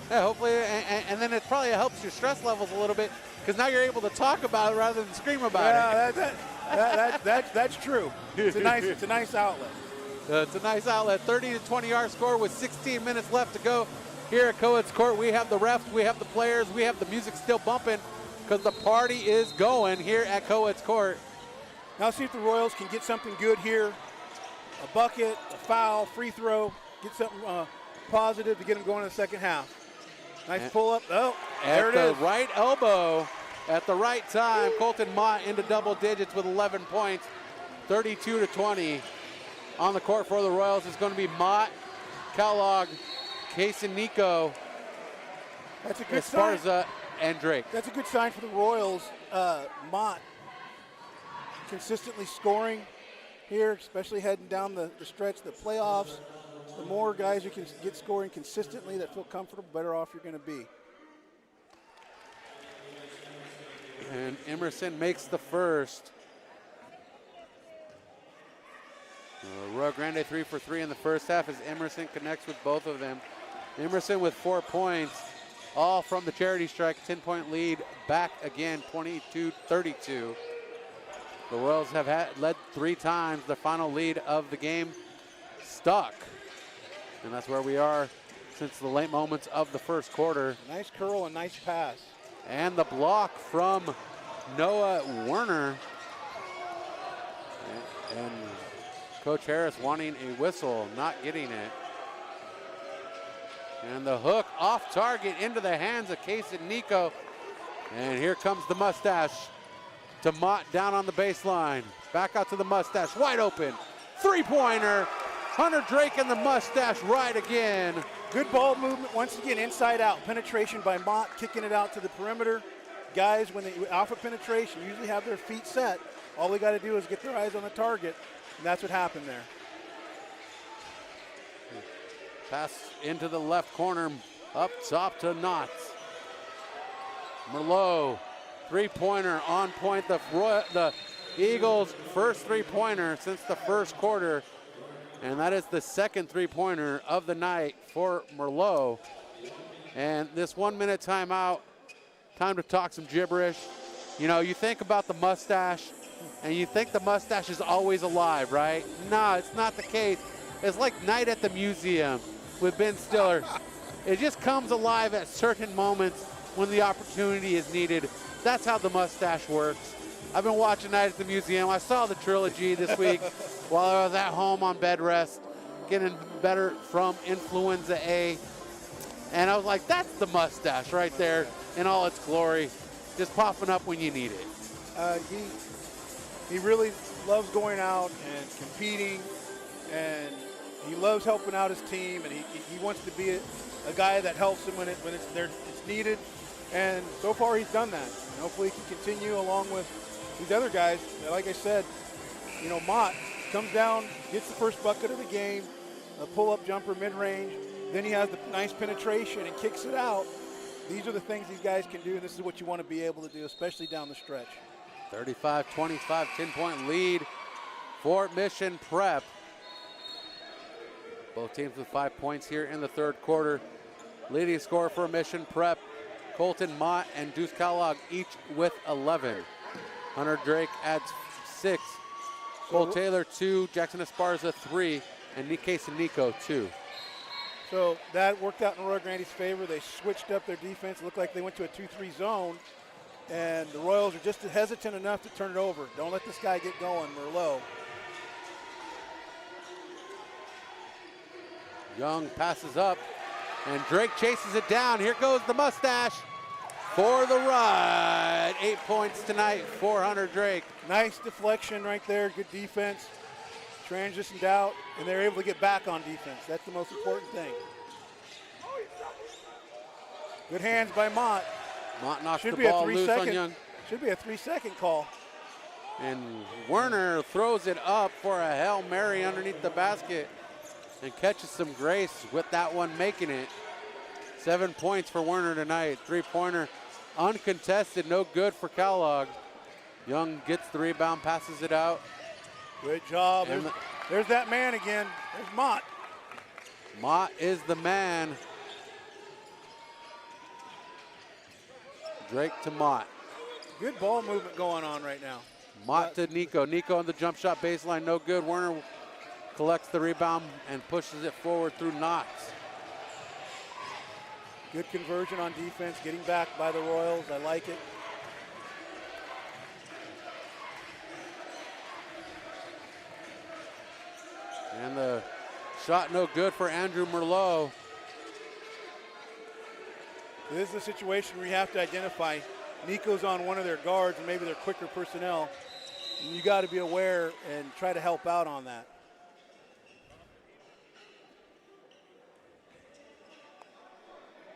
Yeah, hopefully, and then it probably helps your stress levels a little bit, because now you're able to talk about it rather than scream about it. That's true. It's a nice outlet. It's a nice outlet. 30-20 our score with 16 minutes left to go here at Cowitz Court. We have the refs, we have the players, we have the music still bumping, because the party is going here at Cowitz Court. Now see if the Royals can get something good here. A bucket, a foul, free throw, get something positive to get them going in the second half. Nice pull up. Oh, there it is. At the right elbow, at the right time, Colton Mott into double digits with 11 points, 32-20. On the court for the Royals is going to be Mott, Kellogg, Casey-Nico, That's a good sign. Esparza, and Drake. That's a good sign for the Royals. Mott consistently scoring here, especially heading down the stretch, the playoffs. The more guys you can get scoring consistently that feel comfortable, better off you're going to be. And Emerson makes the first. Arroyo Grande 3 for 3 in the first half as Emerson connects with both of them. Emerson with 4 points, all from the charity strike, 10-point lead, back again, 22-32. The Royals have led 3 times. The final lead of the game stuck. And that's where we are since the late moments of the first quarter. Nice curl and nice pass. And the block from Noah Werner. And Coach Harris wanting a whistle, not getting it. And the hook off target into the hands of Casey-Nico. And here comes the mustache to Mott down on the baseline. Back out to the mustache, wide open. Three-pointer. Hunter Drake and the mustache right again. Good ball movement, once again, inside out. Penetration by Mott, kicking it out to the perimeter. Guys, when they off of penetration, usually have their feet set. All they got to do is get their eyes on the target, and that's what happened there. Pass into the left corner, up top to Knotts. Merlot, three-pointer on point. The Eagles' first three-pointer since the first quarter. And that is the second three-pointer of the night for Merlot. And this 1 minute timeout, time to talk some gibberish. You know, you think about the mustache, and you think the mustache is always alive, right? No, it's not the case. It's like Night at the Museum with Ben Stiller. It just comes alive at certain moments when the opportunity is needed. That's how the mustache works. I've been watching Night at the Museum. I saw the trilogy this week while I was at home on bed rest, getting better from influenza A. And I was like, that's the mustache right there in all its glory, just popping up when you need it. He really loves going out and competing, and he loves helping out his team, and he wants to be a guy that helps him when it's needed. And so far he's done that. And hopefully he can continue along with these other guys. Like I said, you know, Mott comes down, gets the first bucket of the game, a pull-up jumper mid-range, then he has the nice penetration and kicks it out. These are the things these guys can do, and this is what you want to be able to do, especially down the stretch. 35-25, 10-point lead for Mission Prep. Both teams with 5 points here in the third quarter. Leading scorer for Mission Prep, Colton Mott and Deuce Kellogg, each with 11. Hunter Drake adds 6. Cole Taylor 2, Jackson Esparza 3, and Nico 2. So that worked out in Arroyo Grande's favor. They switched up their defense. It looked like they went to a 2-3 zone, and the Royals are just hesitant enough to turn it over. Don't let this guy get going, Merlot. Young passes up, And Drake chases it down. Here goes the mustache for the ride. 8 points tonight for Hunter Drake. Nice deflection right there, good defense. Transitioned out, and they're able to get back on defense. That's the most important thing. Good hands by Mott. Mott knocks Should the be a ball loose on Young. Should be a 3-second call. And Werner throws it up for a Hail Mary underneath the basket and catches some grace with that one, making it. 7 points for Werner tonight. Three-pointer uncontested, no good for Kellogg. Young gets the rebound, passes it out. Good job. And There's that man again. There's Mott. Mott is the man. Drake to Mott. Good ball movement going on right now. Mott to Nico. Nico on the jump shot baseline, no good. Werner collects the rebound and pushes it forward through Knox. Good conversion on defense, getting back by the Royals. I like it. And the shot no good for Andrew Merlot. This is a situation where you have to identify Nico's on one of their guards and maybe their quicker personnel. And you got to be aware and try to help out on that.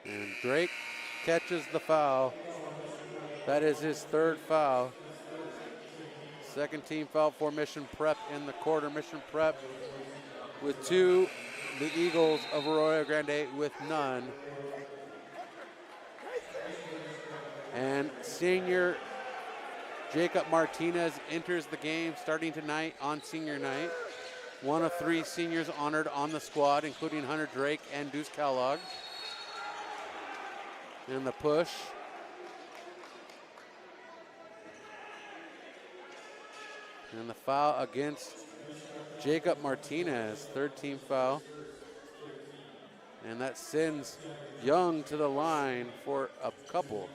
And Drake catches the foul. That is his third foul. Second team foul for Mission Prep in the quarter. Mission Prep with 2. The Eagles of Arroyo Grande with none. And senior Jacob Martinez enters the game starting tonight on senior night. One of 3 seniors honored on the squad, including Hunter Drake and Deuce Kellogg. And the push. And the foul against Jacob Martinez, third team foul. And that sends Young to the line for a couple.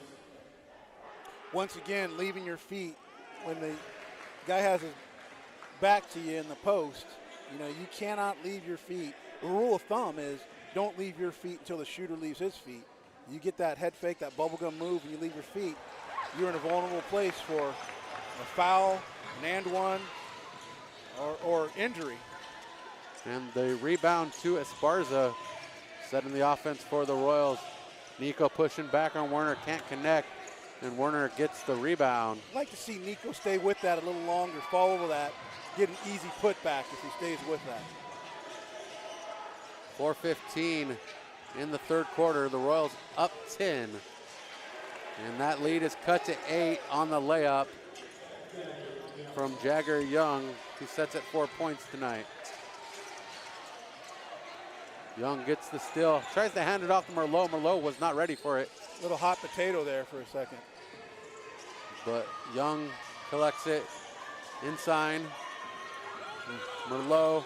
Once again, leaving your feet when the guy has his back to you in the post. You know, you cannot leave your feet. The rule of thumb is don't leave your feet until the shooter leaves his feet. You get that head fake, that bubblegum move, and you leave your feet, you're in a vulnerable place for a foul, an and one, or injury. And the rebound to Esparza, setting the offense for the Royals. Nico pushing back on Werner, can't connect, and Werner gets the rebound. I'd like to see Nico stay with that a little longer, follow that, get an easy putback if he stays with that. 4:15 in the third quarter, the Royals up 10. And that lead is cut to 8 on the layup from Jagger Young, who sets at 4 points tonight. Young gets the steal, tries to hand it off to Merlot. Merlot was not ready for it. Little hot potato there for a second. But Young collects it inside. Merlot.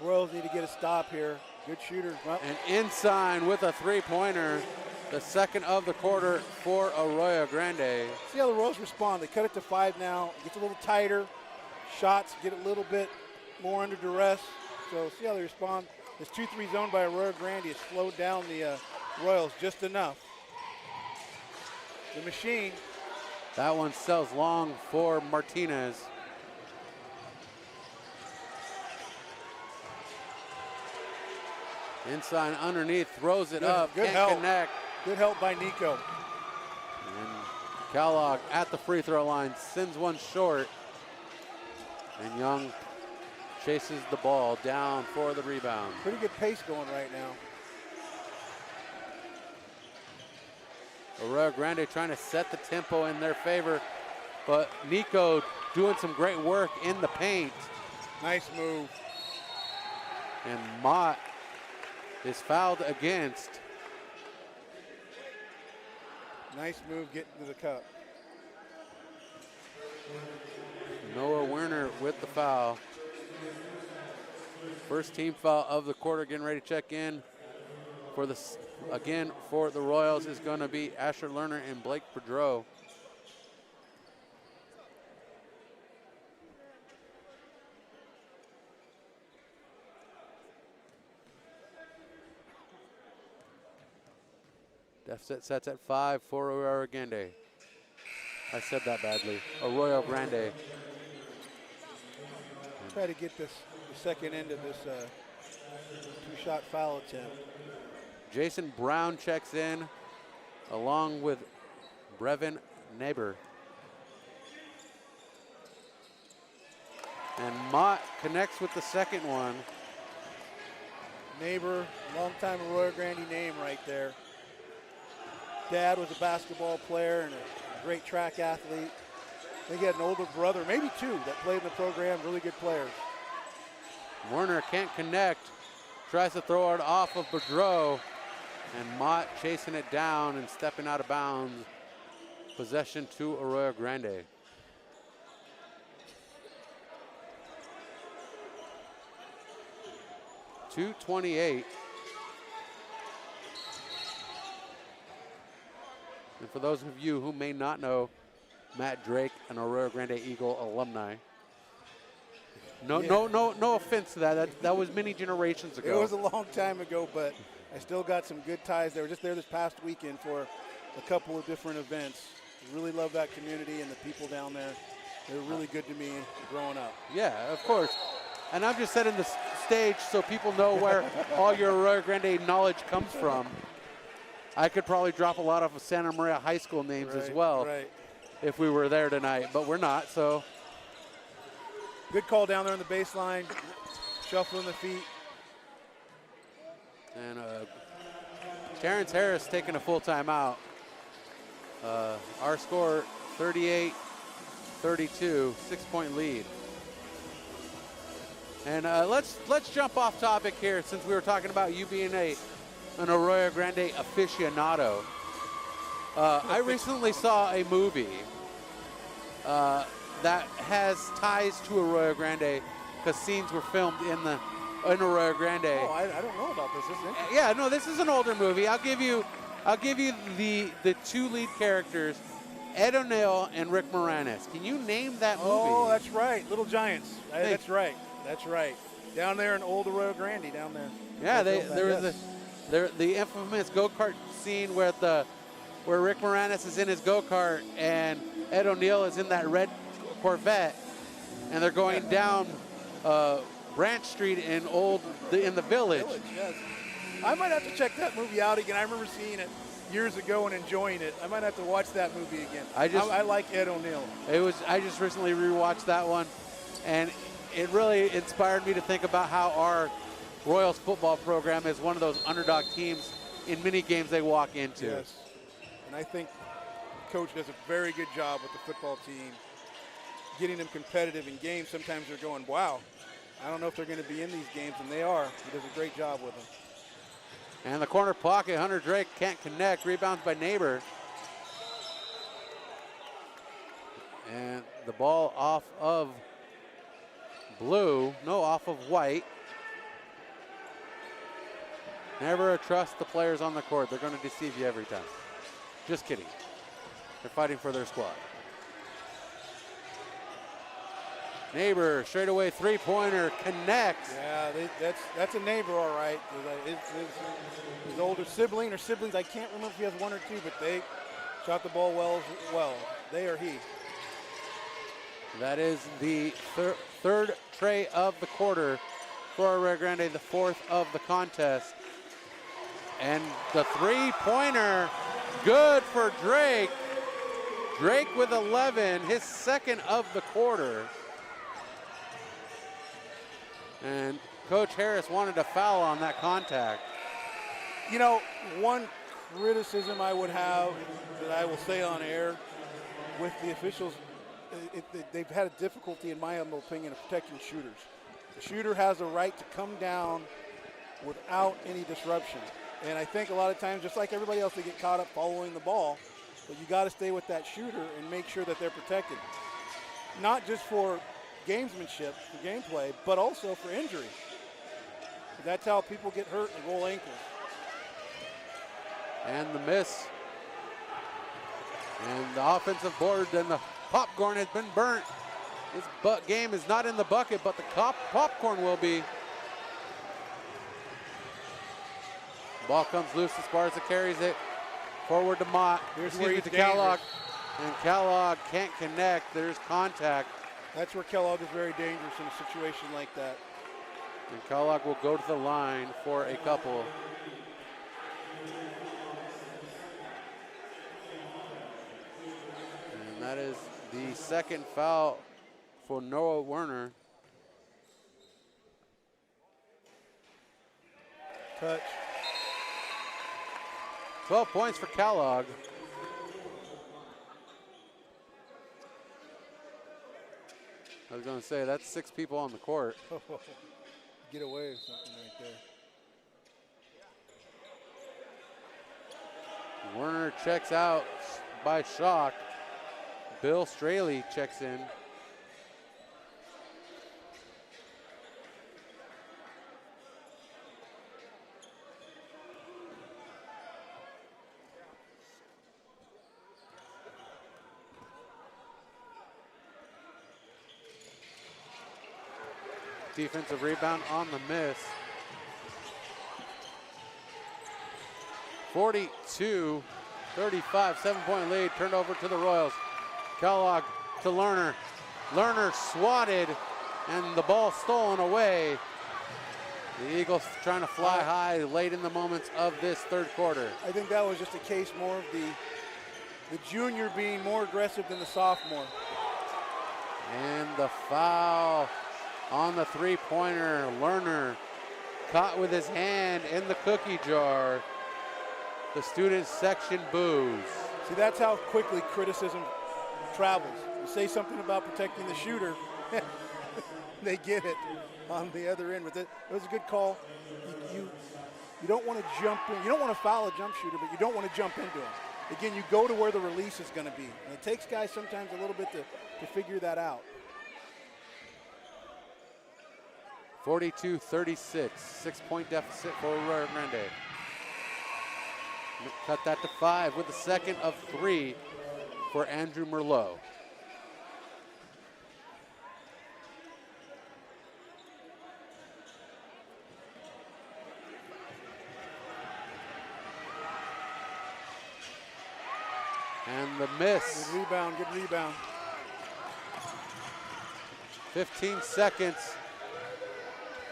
Royals need to get a stop here. Good shooter. Well, And inside with a three-pointer, the second of the quarter for Arroyo Grande. see how the Royals respond. They cut it to 5 now. It gets a little tighter. Shots get a little bit more under duress. So see how they respond. This 2-3 zone by Arroyo Grande has slowed down the Royals just enough. The machine. That one sells long for Martinez. Inside underneath, throws it up, good can't help. connect. Good help by Nico. And Kellogg at the free throw line sends one short. And Young chases the ball down for the rebound. Pretty good pace going right now. Arroyo Grande trying to set the tempo in their favor, but Nico doing some great work in the paint. Nice move. And Mott is fouled against. Nice move getting to the cup. Noah Werner with the foul. First team foul of the quarter, getting ready to check in for the again for the Royals is going to be Asher Lerner and Blake Pedro. Deficit sets at 5 for Arroyo Grande. I said that badly. Arroyo Grande. Try to get this the second end of this two-shot foul attempt. Jason Brown checks in along with Brevin Neighbor. And Mott connects with the second one. Neighbor, long-time Arroyo Grande name right there. Dad was a basketball player and a great track athlete. I think he had an older brother, maybe two, that played in the program, really good players. Werner can't connect. Tries to throw it off of Boudreau. And Mott chasing it down and stepping out of bounds. Possession to Arroyo Grande. .228. And for those of you who may not know, Matt Drake, an Arroyo Grande Eagle alumni. No offense to that. That was many generations ago. It was a long time ago, but I still got some good ties. They were just there this past weekend for a couple of different events. Really love that community and the people down there. They were really good to me growing up. Yeah, of course. And I'm just setting the stage so people know where all your Arroyo Grande knowledge comes from. I could probably drop a lot of Santa Maria High School names as well if we were there tonight, but we're not, so. Good call down there on the baseline, shuffling the feet. And Terrence Harris taking a full timeout. Our score 38-32, 6-point lead. And let's jump off topic here since we were talking about you being an Arroyo Grande aficionado. I recently saw a movie that has ties to Arroyo Grande because scenes were filmed in Arroyo Grande. Oh, I don't know about this. This is interesting. Yeah, no, this is an older movie. I'll give you the two lead characters, Ed O'Neill and Rick Moranis. Can you name that movie? Oh, that's right. Little Giants. That's right. That's right. Down there in old Arroyo Grande, down there. Yeah, there was the infamous go-kart scene where Rick Moranis is in his go-kart and Ed O'Neill is in that red Corvette, and they're going down Branch Street in the village. Yes. I might have to check that movie out again. I remember seeing it years ago and enjoying it. I might have to watch that movie again. I like Ed O'Neill. I just recently rewatched that one, and it really inspired me to think about how our Royals football program is one of those underdog teams in many games they walk into. Yes, and I think Coach does a very good job with the football team, getting them competitive in games. Sometimes they're going, wow, I don't know if they're going to be in these games, and they are. He does a great job with them. And the corner pocket, Hunter Drake can't connect. Rebounds by Neighbor. And the ball off of off of white. Never trust the players on the court. They're going to deceive you every time. Just kidding. They're fighting for their squad. Neighbor, straightaway three-pointer, connects. Yeah, that's a Neighbor, all right. His older sibling or siblings, I can't remember if he has one or two, but they shot the ball well. They or he. That is the third tray of the quarter for Arroyo Grande, the fourth of the contest. And the three-pointer, good for Drake. Drake with 11, his second of the quarter. And Coach Harris wanted a foul on that contact. You know, one criticism I would have that I will say on air with the officials, they've had a difficulty, in my humble opinion, of protecting shooters. The shooter has a right to come down without any disruption. And I think a lot of times, just like everybody else, they get caught up following the ball. But you got to stay with that shooter and make sure that they're protected. Not just for gamesmanship, for gameplay, but also for injury. That's how people get hurt and roll ankles. And the miss. And the offensive board and the popcorn has been burnt. This game is not in the bucket, but the popcorn will be. Ball comes loose. Esparza carries it. Forward to Mott. Here's Excuse where me, he's to Kellogg. dangerous. And Kellogg can't connect. There's contact. That's where Kellogg is very dangerous in a situation like that. And Kellogg will go to the line for a couple. And that is the second foul for Noah Werner. Touch. 12 points for Kellogg. I was going to say, that's 6 people on the court. Get away with something right there. Werner checks out by Shock. Bill Straley checks in. Defensive rebound on the miss. 42-35, 7-point lead, turned over to the Royals. Kellogg to Lerner. Lerner swatted and the ball stolen away. The Eagles trying to fly high late in the moments of this third quarter. I think that was just a case more of the junior being more aggressive than the sophomore. And the foul on the three-pointer. Lerner caught with his hand in the cookie jar. The student section boos. See, that's how quickly criticism travels. You say something about protecting the shooter, they get it on the other end. But it was a good call. You don't want to jump in. You don't want to foul a jump shooter, but you don't want to jump into him. Again, you go to where the release is going to be. And it takes guys sometimes a little bit to figure that out. 42-36, 6-point deficit for Arroyo Grande. Cut that to 5 with the second of 3 for Andrew Merlot. And the miss. Good rebound, good rebound. 15 seconds.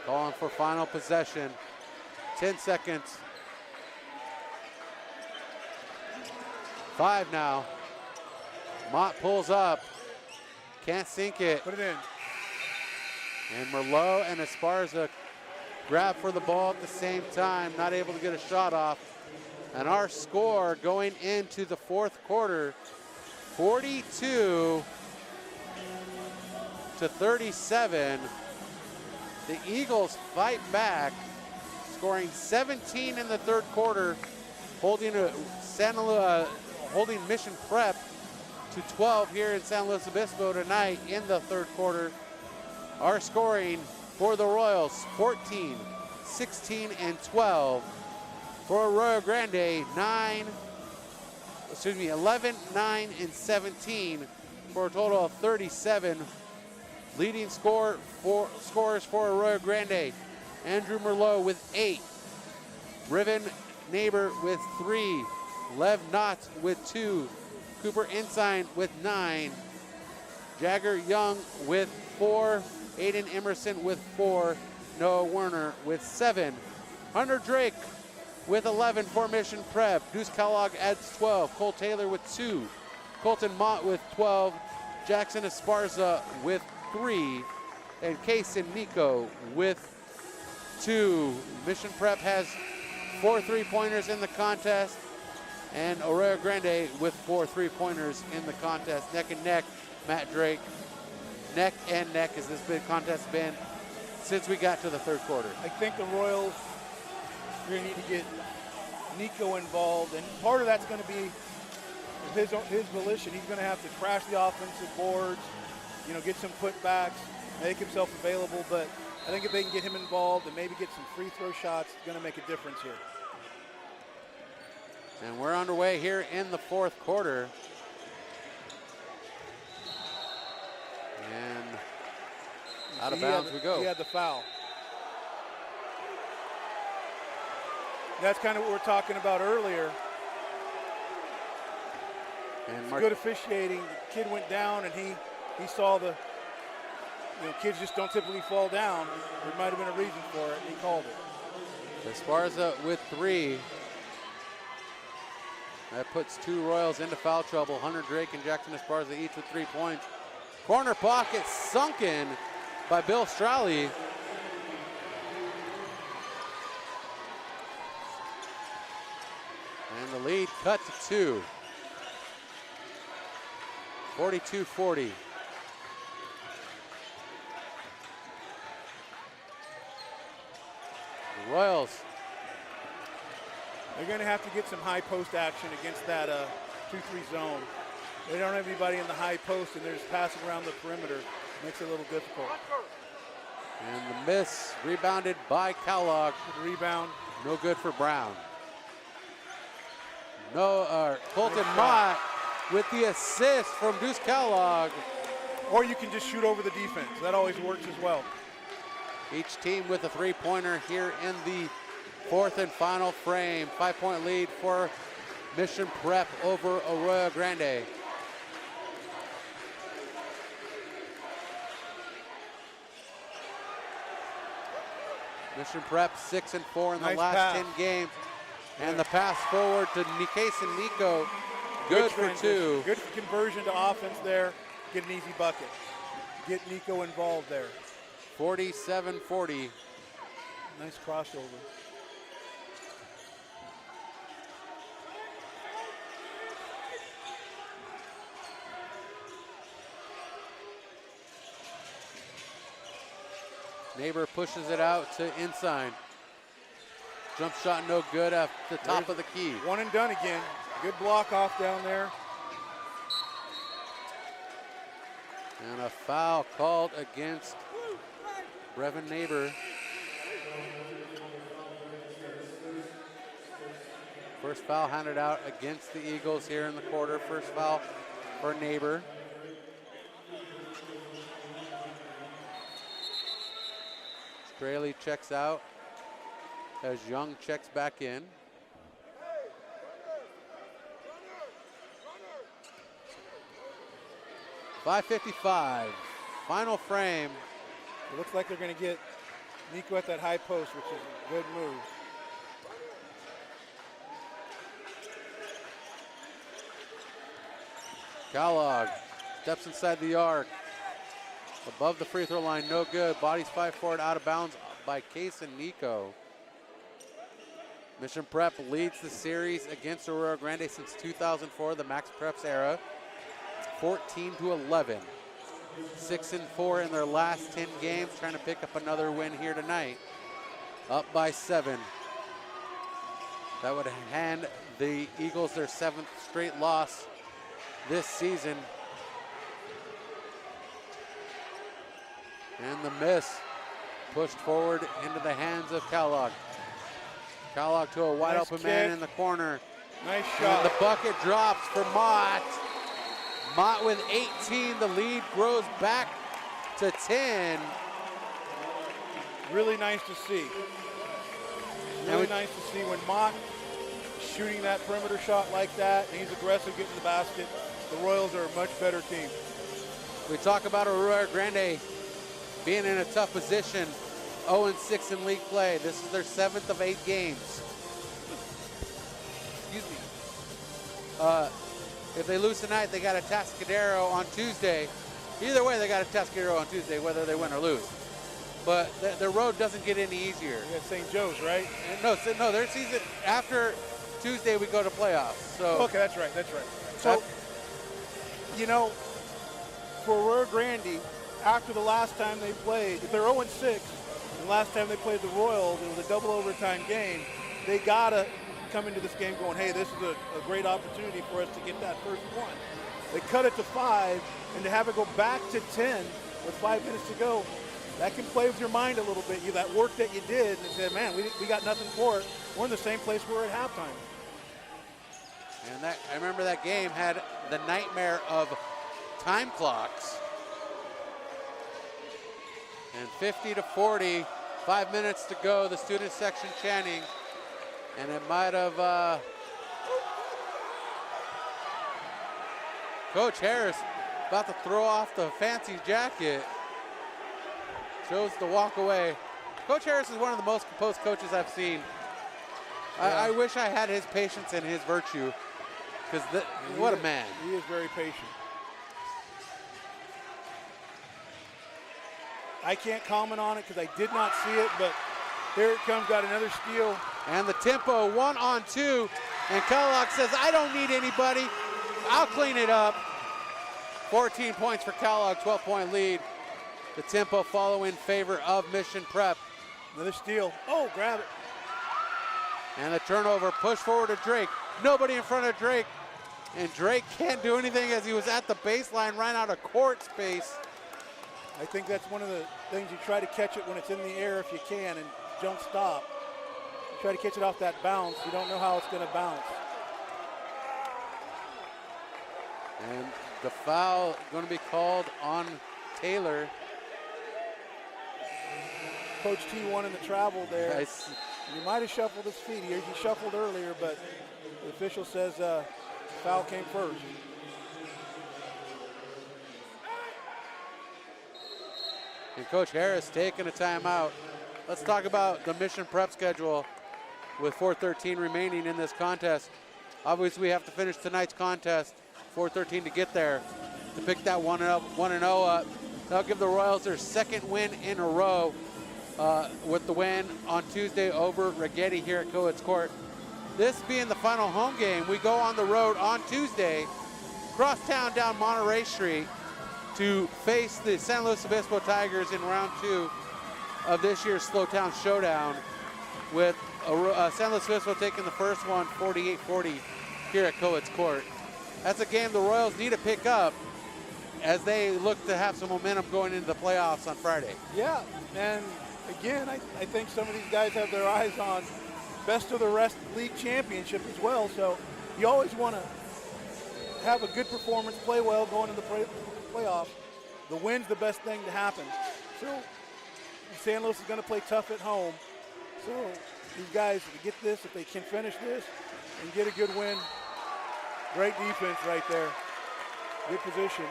Calling for final possession. 10 seconds. 5 now. Mott pulls up. Can't sink it. Put it in. And Merlot and Esparza grab for the ball at the same time. Not able to get a shot off. And our score going into the fourth quarter, 42-37. The Eagles fight back, scoring 17 in the third quarter, holding holding Mission Prep to 12 here in San Luis Obispo tonight in the third quarter. Our scoring for the Royals, 14, 16, and 12. For Arroyo Grande, 11, 9, and 17 for a total of 37. Leading scorers for Arroyo Grande, Andrew Merlot with 8, Riven Neighbor with 3, Lev Knott with 2, Cooper Ensign with 9, Jagger Young with 4, Aiden Emerson with 4, Noah Werner with 7, Hunter Drake with 11 for Mission Prep, Deuce Kellogg adds 12, Cole Taylor with 2, Colton Mott with 12, Jackson Esparza with 3, and Kaysen Nico with 2. Mission Prep has 4 3-pointers in the contest, and Arroyo Grande with 4 3-pointers in the contest. Neck and neck, Matt Drake. Neck and neck as this big contest has been since we got to the third quarter. I think the Royals are going to need to get Nico involved, and part of that's going to be his volition. He's going to have to crash the offensive boards, get some putbacks, make himself available. But I think if they can get him involved and maybe get some free throw shots, it's going to make a difference here. And we're underway here in the fourth quarter. And out of bounds we go. He had the foul. That's kind of what we were talking about earlier. And Good officiating. The kid went down, and he saw the, kids just don't typically fall down. There might have been a reason for it, and he called it. Esparza with 3. That puts 2 Royals into foul trouble. Hunter Drake and Jackson Esparza each with 3 points. Corner pocket sunken by Bill Strally. And the lead cut to 2. 42-40. The Royals. They're going to have to get some high post action against that 2-3 zone. They don't have anybody in the high post, and they're just passing around the perimeter. Makes it a little difficult. And the miss rebounded by Kellogg. Good rebound. No good for Brown. Colton Nice Mott with the assist from Deuce Kellogg. Or you can just shoot over the defense. That always works as well. Each team with a 3-pointer here in the 4th and final frame. 5-point lead for Mission Prep over Arroyo Grande. Mission Prep 6-4 in the Nice last pass. 10 games. And the pass forward to Nikason Nico. Good for transition. 2. Good conversion to offense there. Get an easy bucket. Get Nico involved there. 47-40. Nice crossover. Neighbor pushes it out to inside. Jump shot no good at the top of the key. One and done again. Good block off down there. And a foul called against Brevin Neighbor. First foul handed out against the Eagles here in the quarter. First foul for Neighbor. Straley checks out as Young checks back in. .555, final frame. It looks like they're going to get Nico at that high post, which is a good move. Kellogg steps inside the arc. Above the free throw line, no good. Bodies 5 forward, out of bounds by Case and Nico. Mission Prep leads the series against Arroyo Grande since 2004, the Max Preps era. 14-11. 6-4 in their last 10 games, trying to pick up another win here tonight. Up by 7. That would hand the Eagles their 7th straight loss this season. And the miss pushed forward into the hands of Kellogg. Kellogg to a wide Nice open man kick. in the corner. Nice And shot. the bucket drops for Mott. Mott with 18, the lead grows back to 10. Really nice to see. Really nice to see when Mott is shooting that perimeter shot like that, and he's aggressive getting the basket. The Royals are a much better team. We talk about Arroyo Grande being in a tough position, 0-6 in league play. This is their 7th of 8 games. Excuse me. If they lose tonight, they got a Tascadero on Tuesday. Either way, they got a Tascadero on Tuesday, whether they win or lose. But the road doesn't get any easier. You got St. Joe's, right? No, their season after Tuesday we go to playoffs. So Okay, that's right, that's right. So, you know, for Arroyo Grande, after the last time they played, if they're 0-6, and last time they played the Royals, it was a double overtime game, they gotta come into this game going, hey, this is a great opportunity for us to get that first one. They cut it to 5, and to have it go back to 10 with 5 minutes to go, that can play with your mind a little bit. That work that you did, and say, man, we got nothing for it. We're in the same place we were at halftime. And I remember that game had the nightmare of time clocks. And 50-40, 5 minutes to go, the student section chanting. And it might have Coach Harris about to throw off the fancy jacket. Chose to walk away. Coach Harris is one of the most composed coaches I've seen. I wish I had his patience and his virtue, because what a man. He is very patient. I can't comment on it because I did not see it, but here it comes, got another steal. And the tempo, 1-on-2, and Kellogg says, I don't need anybody. I'll clean it up. 14 points for Kellogg, 12-point lead. The tempo follow in favor of Mission Prep. Another steal. Oh, grab it. And the turnover, push forward to Drake. Nobody in front of Drake. And Drake can't do anything as he was at the baseline, ran out of court space. I think that's one of the things, you try to catch it when it's in the air if you can and don't stop. You try to catch it off that bounce. You don't know how it's going to bounce. And the foul going to be called on Taylor. Coach T wanted the travel there. Nice. He might have shuffled his feet. He shuffled earlier, but the official says foul came first. And Coach Harris taking a timeout. Let's talk about the Mission Prep schedule with 4:13 remaining in this contest. Obviously, we have to finish tonight's contest, 4:13 to get there, to pick that 1-0 up. That'll give the Royals their second win in a row with the win on Tuesday over Rigetti here at Cowitz Court. This being the final home game, we go on the road on Tuesday, cross town down Monterey Street, to face the San Luis Obispo Tigers in round 2 of this year's Slowtown Showdown, with San Luis Obispo taking the first one 48-40 here at Cowitz Court. That's a game the Royals need to pick up as they look to have some momentum going into the playoffs on Friday. Yeah, and again, I think some of these guys have their eyes on best of the rest league championship as well, so you always want to have a good performance, play well going into the playoff. The win's the best thing to happen. So San Luis is going to play tough at home. So these guys, to get this, if they can finish this and get a good win, great defense right there. Good position.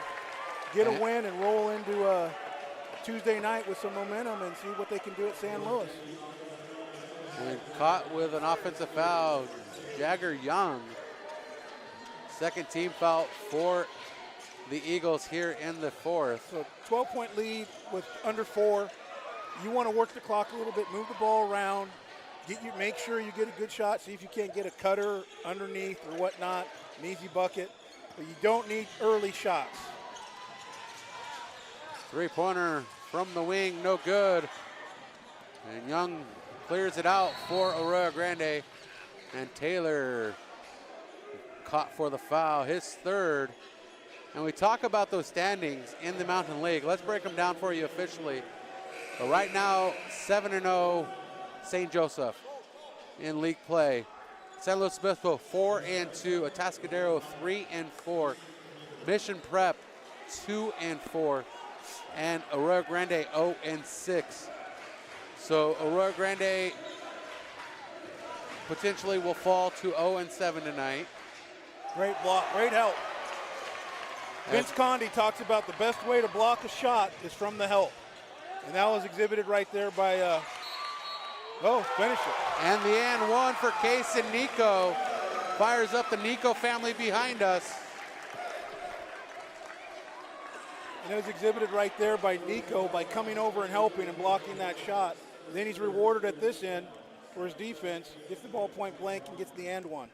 Get a win and roll into Tuesday night with some momentum and see what they can do at San Luis. And caught with an offensive foul, Jagger Young. Second team foul for the Eagles here in the fourth. So 12-point lead with under 4. You want to work the clock a little bit, move the ball around, make sure you get a good shot, see if you can't get a cutter underneath or whatnot, an easy bucket. But you don't need early shots. Three-pointer from the wing, no good. And Young clears it out for Arroyo Grande. And Taylor caught for the foul, his third. And we talk about those standings in the Mountain League. Let's break them down for you officially. But right now, 7-0 St. Joseph in league play. San Luis Obispo 4-2, Atascadero 3-4, Mission Prep 2-4, and Arroyo Grande 0-6. So Arroyo Grande potentially will fall to 0-7 tonight. Great block, great help. Vince Condi talks about the best way to block a shot is from the help. And that was exhibited right there by, finish it. And the and one for Case and Nico. Fires up the Nico family behind us. And it was exhibited right there by Nico by coming over and helping and blocking that shot. And then he's rewarded at this end for his defense, gets the ball point blank and gets the and one.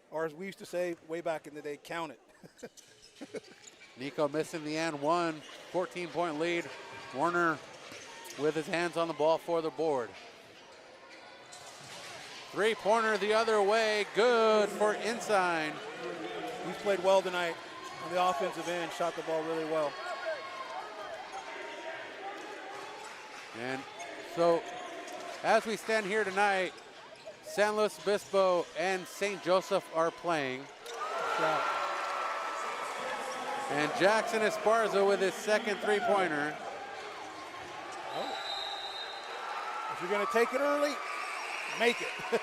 Or as we used to say way back in the day, count it. Nico missing the and one, 14-point lead. Warner with his hands on the ball for the board. Three-pointer the other way, good for Ensign. He's played well tonight on the offensive end, shot the ball really well. And so as we stand here tonight, San Luis Obispo and St. Joseph are playing. Shot. And Jackson Esparza with his second three-pointer. Oh. If you're going to take it early, make it.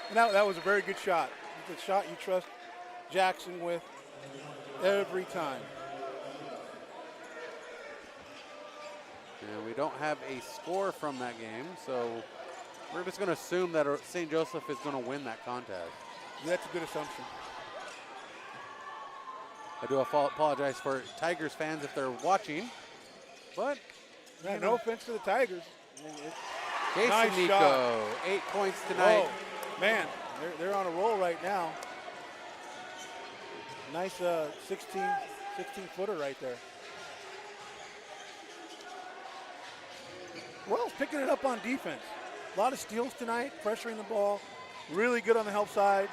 And that was a very good shot. It's a shot you trust Jackson with. Every time. And we don't have a score from that game, so we're just going to assume that St. Joseph is going to win that contest. That's a good assumption. I do apologize for Tigers fans if they're watching, but Yeah, no offense to the Tigers. Jason Nice Nico, shot. 8 points tonight. Whoa, man, they're on a roll right now. Nice 16-footer right there. Royals picking it up on defense. A lot of steals tonight, pressuring the ball. Really good on the help side.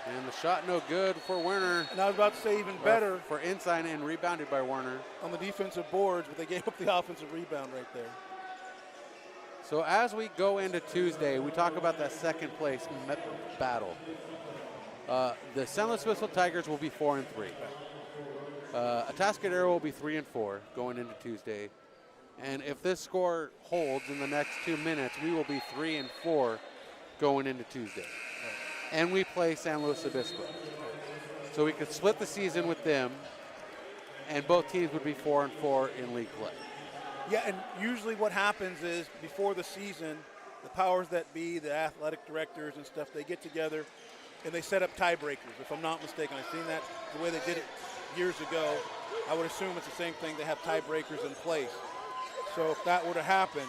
And the shot no good for Werner. And I was about to say even better For Ensign and rebounded by Werner. on the defensive boards, but they gave up the offensive rebound right there. So as we go into Tuesday, we talk about that second place battle. The San Luis Obispo Tigers will be 4-3. Atascadero will be 3-4 going into Tuesday. And if this score holds in the next 2 minutes, we will be 3-4 going into Tuesday. And we play San Luis Obispo. So we could split the season with them, and both teams would be 4-4 in league play. Yeah, and usually what happens is before the season, the powers that be, the athletic directors and stuff, they get together and they set up tiebreakers, if I'm not mistaken. I've seen that the way they did it years ago. I would assume it's the same thing. They have tiebreakers in place. So if that were to happen,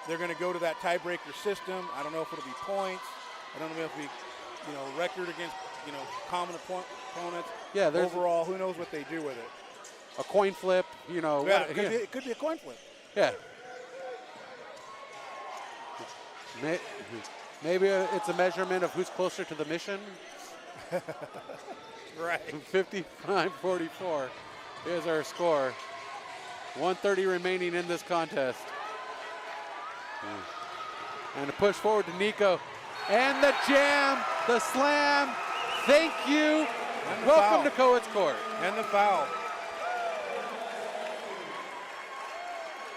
they're going to go to that tiebreaker system. I don't know if it'll be points. I don't know if it'll be, record against, common opponents. Yeah, there's overall, who knows what they do with it. a coin flip, Yeah, it could be a coin flip. Yeah. Maybe it's a measurement of who's closer to the mission. Right. 55-44. Here's our score. 1:30 remaining in this contest. And a push forward to Nico. And the jam, the slam. Thank you. Welcome to Cowitz Court. And the foul.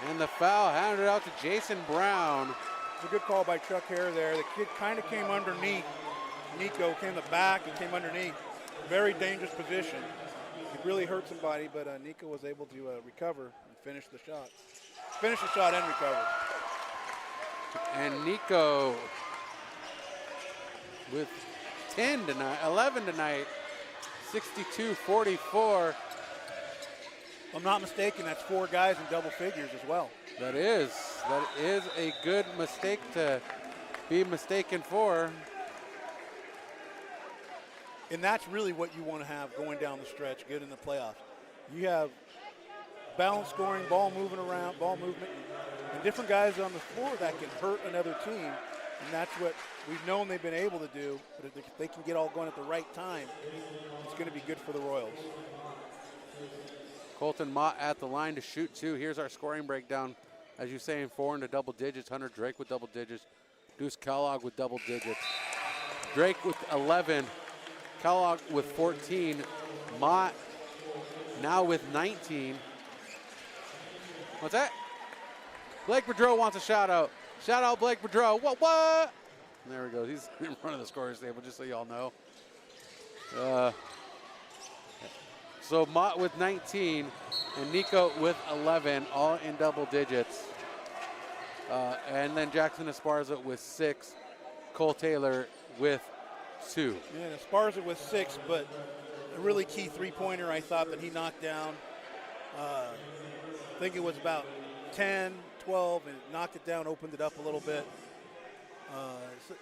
And the foul handed out to Jason Brown. It's a good call by Chuck Hare there. The kid kind of came underneath. Nico came the back and came underneath. Very dangerous position. He really hurt somebody, but Nico was able to recover and finish the shot. Finish the shot and recover. And Nico with 10 tonight, 11 tonight, 62-44. If I'm not mistaken, that's 4 guys in double figures as well. That is a good mistake to be mistaken for. And that's really what you want to have going down the stretch, good in the playoffs. You have balance scoring, ball moving around, ball movement, and different guys on the floor that can hurt another team. And that's what we've known they've been able to do. But if they can get all going at the right time, it's going to be good for the Royals. Colton Mott at the line to shoot 2. Here's our scoring breakdown. As you say, in 4 into double digits. Hunter Drake with double digits. Deuce Kellogg with double digits. Drake with 11. Kellogg with 14. Mott now with 19. What's that? Blake Boudreau wants a shout out. Shout out Blake Boudreau. What? And there he goes. He's in front of the scorer's table, just so y'all know. So Mott with 19 and Nico with 11, all in double digits. And then Jackson Esparza with 6, Cole Taylor with 2. Yeah, Esparza with 6, but a really key three-pointer I thought that he knocked down. I think it was about 10, 12, and knocked it down, opened it up a little bit.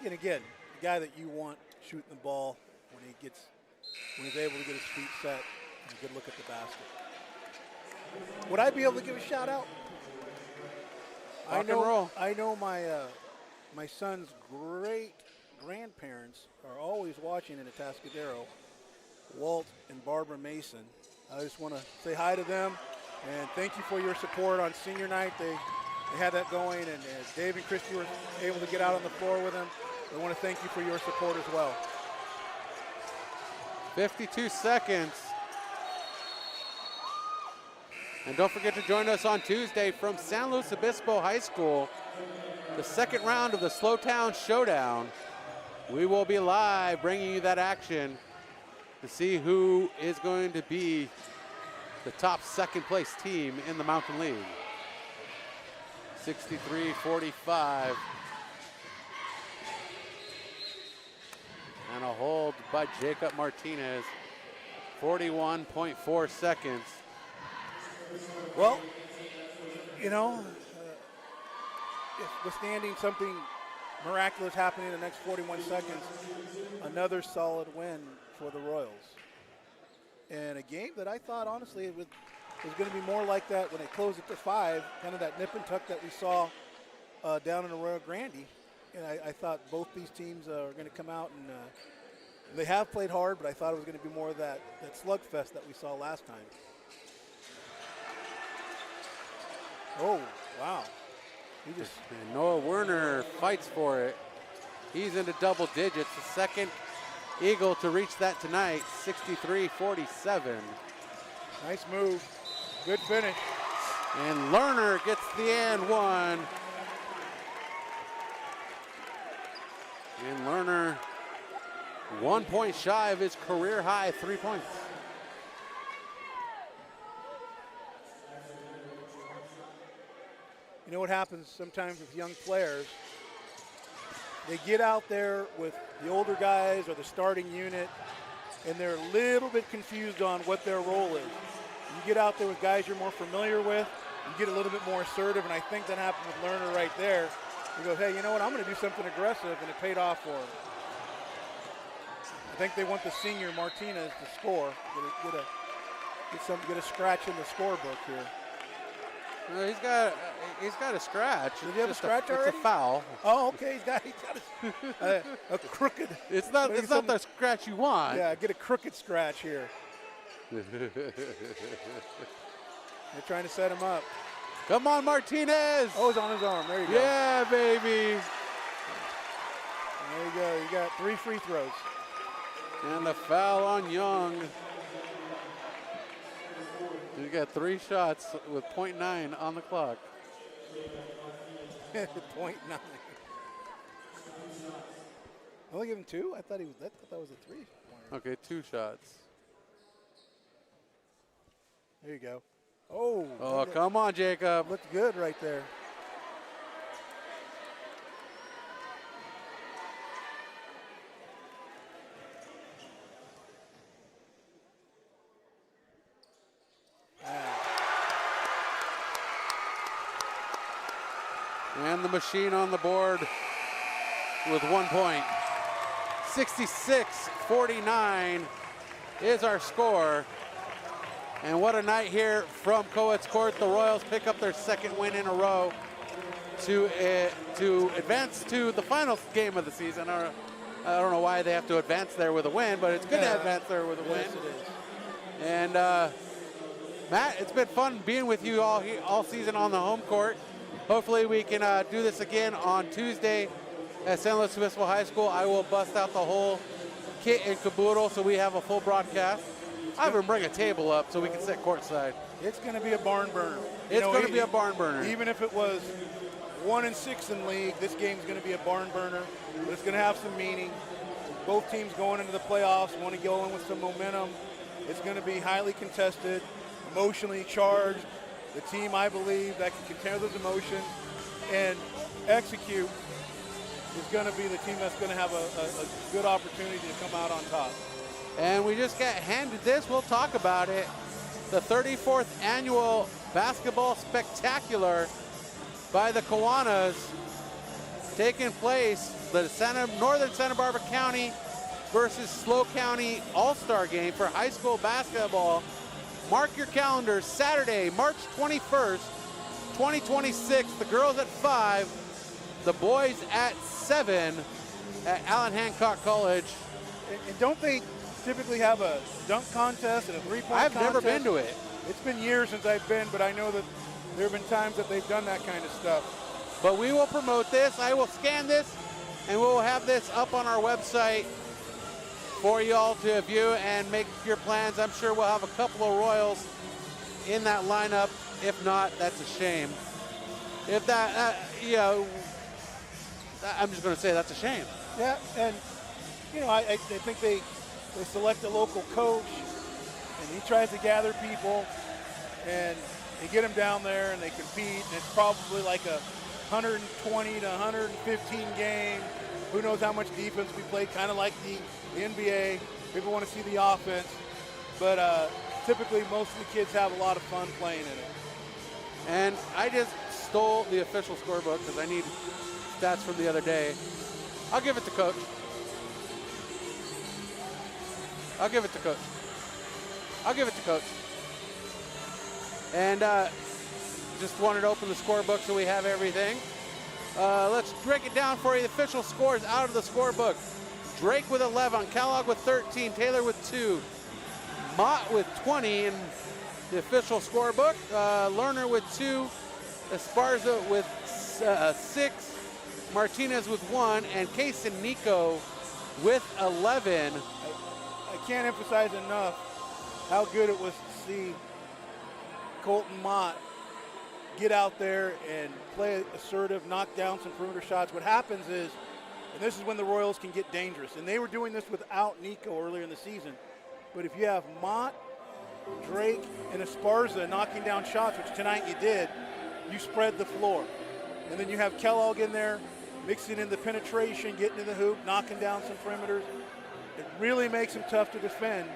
And again, the guy that you want shooting the ball when he's able to get his feet set. A good look at the basket. Would I be able to give a shout out? Rock and roll. I know my son's great grandparents are always watching in Atascadero. Walt and Barbara Mason. I just want to say hi to them and thank you for your support on senior night. They had that going, and Dave and Christy were able to get out on the floor with them. I want to thank you for your support as well. 52 seconds. And don't forget to join us on Tuesday from San Luis Obispo High School, the second round of the Slowtown Showdown. We will be live bringing you that action. to see who is going to be the top second place team in the Mountain League. 63-45. And a hold by Jacob Martinez. 41.4 seconds. Well, you know, withstanding something miraculous happening in the next 41 seconds, another solid win for the Royals. And a game that I thought, honestly, was going to be more like that when it closed at the 5, kind of that nip and tuck that we saw down in Arroyo Grande. And I thought both these teams are going to come out and they have played hard, but I thought it was going to be more of that slugfest that we saw last time. Oh, wow. And Noah Werner fights for it. He's into double digits. The second Eagle to reach that tonight, 63-47. Nice move. Good finish. And Lerner gets the and one. And Lerner 1 point shy of his career high 3 points. You know what happens sometimes with young players? They get out there with the older guys or the starting unit, and they're a little bit confused on what their role is. You get out there with guys you're more familiar with, you get a little bit more assertive, and I think that happened with Lerner right there. He goes, hey, you know what, I'm going to do something aggressive, and it paid off for him. I think they want the senior Martinez to score, get a scratch in the scorebook here. Well, he's got a scratch. Did he have a scratch already? It's a foul. Oh, okay. He's got a crooked. It's not the scratch you want. Yeah, get a crooked scratch here. They're trying to set him up. Come on, Martinez. Oh, it's on his arm. There you go. Yeah, baby. There you go. You got 3 free throws. And the foul on Young. You got 3 shots with .9 on the clock. .9. Only give him 2? I thought that was a 3. Okay, 2 shots. There you go. Oh. Oh, come on, Jacob. Looked good right there. And the machine on the board with 1 point. 66-49 is our score. And what a night here from Cowitz Court. The Royals pick up their second win in a row to advance to the final game of the season. I don't know why they have to advance there with a win, but it's good to advance there with a win. Yes, it is. And Matt, it's been fun being with you all season on the home court. Hopefully we can do this again on Tuesday at San Luis Obispo High School. I will bust out the whole kit and caboodle so we have a full broadcast. I even bring a table up so we can sit courtside. It's going to be a barn burner. It's going to be a barn burner. Even if it was 1-6 in league, this game's going to be a barn burner. But it's going to have some meaning. Both teams going into the playoffs want to go in with some momentum. It's going to be highly contested, emotionally charged. The team, I believe, that can contain those emotions and execute is going to be the team that's going to have a good opportunity to come out on top. And we just got handed this. We'll talk about it. The 34th annual basketball spectacular by the Kiwanis taking place. The Northern Santa Barbara County versus SLO County All-Star game for high school basketball. Mark your calendars, Saturday, March 21st, 2026. The girls at 5, the boys at 7 at Allen Hancock College. And don't they typically have a dunk contest and a three-point contest? I've never been to it. It's been years since I've been, but I know that there have been times that they've done that kind of stuff. But we will promote this. I will scan this, and we will have this up on our website for you all to view and make your plans. I'm sure we'll have a couple of Royals in that lineup. If not, that's a shame. If that, I'm just going to say that's a shame. Yeah, and, I think they they select a local coach, and he tries to gather people, and they get them down there, and they compete, and it's probably like a 120 to 115 game. Who knows how much defense we play, kind of like the NBA. People want to see the offense, but typically most of the kids have a lot of fun playing in it. And I just stole the official scorebook because I need stats from the other day. I'll give it to Coach. I'll give it to Coach. I'll give it to Coach. And just wanted to open the scorebook so we have everything. Let's break it down for you. The official scores out of the scorebook. Drake with 11, Kellogg with 13, Taylor with 2, Mott with 20 in the official scorebook, Lerner with 2, Esparza with 6, Martinez with 1, and Case and Nico with 11. I can't emphasize enough how good it was to see Colton Mott get out there and play assertive, knock down some perimeter shots. What happens is, and this is when the Royals can get dangerous, and they were doing this without Nico earlier in the season, but if you have Mott, Drake, and Esparza knocking down shots, which tonight you did, you spread the floor. And then you have Kellogg in there, mixing in the penetration, getting in the hoop, knocking down some perimeters. It really makes him tough to defend.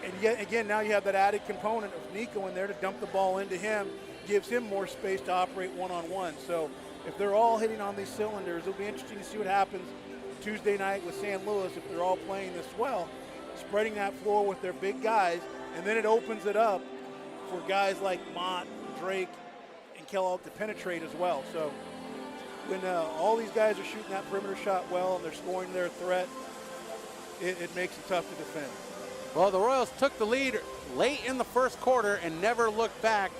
And yet again, now you have that added component of Nico in there to dump the ball into him, gives him more space to operate one-on-one. So if they're all hitting on these cylinders, it'll be interesting to see what happens Tuesday night with San Luis if they're all playing this well, spreading that floor with their big guys, and then it opens it up for guys like Mott, Drake, and Kellogg to penetrate as well. So when all these guys are shooting that perimeter shot well and they're scoring their threat, it makes it tough to defend. Well, the Royals took the lead late in the first quarter and never looked back.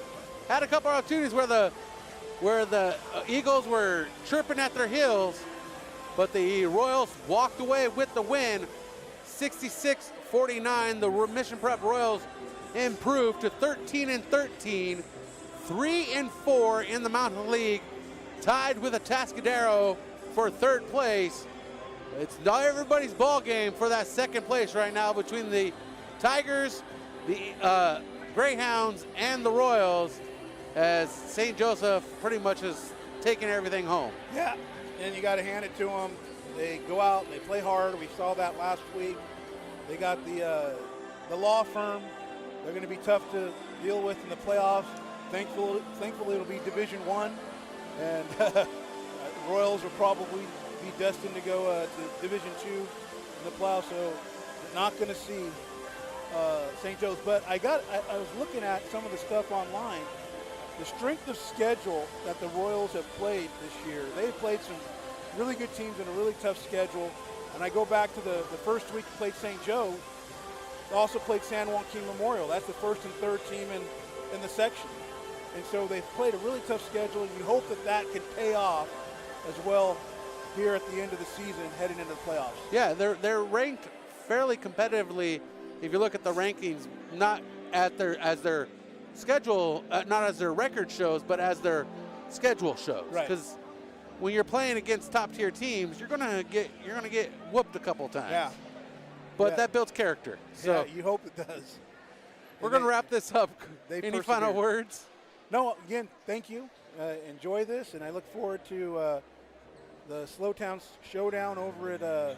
Had a couple opportunities where the Eagles were chirping at their heels, but the Royals walked away with the win. 66-49, the Mission Prep Royals improved to 13-13, 3-4 in the Mountain League, tied with Atascadero for third place. It's not everybody's ball game for that second place right now between the Tigers, the Greyhounds, and the Royals, as St. Joseph pretty much has taken everything home. Yeah, and you got to hand it to them. They go out and they play hard. We saw that last week. They got the law firm. They're going to be tough to deal with in the playoffs. Thankfully it'll be Division I, and the Royals will probably be destined to go to Division II in the playoffs. So not going to see St. Joe's. But I was looking at some of the stuff online. The strength of schedule that the Royals have played this year, they've played some really good teams in a really tough schedule. And I go back to the first week they played St. Joe, they also played San Joaquin Memorial. That's the first and third team in the section. And so they've played a really tough schedule, and you hope that that can pay off as well here at the end of the season heading into the playoffs. Yeah, they're ranked fairly competitively if you look at the rankings, not at their schedule, not as their record shows, but as their schedule shows. Right. Because when you're playing against top-tier teams, you're gonna get whooped a couple times. Yeah. But that builds character. So yeah, you hope it does. we're gonna wrap this up. They Any final persevered. words? No, again, thank you. Enjoy this, and I look forward to the Slowtown Showdown over at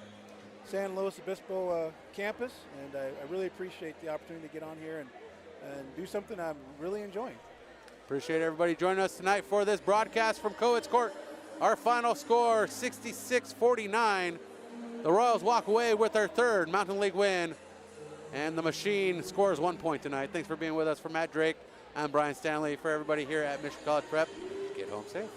San Luis Obispo campus, and I really appreciate the opportunity to get on here and do something I'm really enjoying. Appreciate everybody joining us tonight for this broadcast from Cowitz Court. Our final score, 66-49. The Royals walk away with their third Mountain League win, and the Machine scores 1 point tonight. Thanks for being with us. For Matt Drake, I'm Brian Stanley. For everybody here at Mission College Prep, get home safe.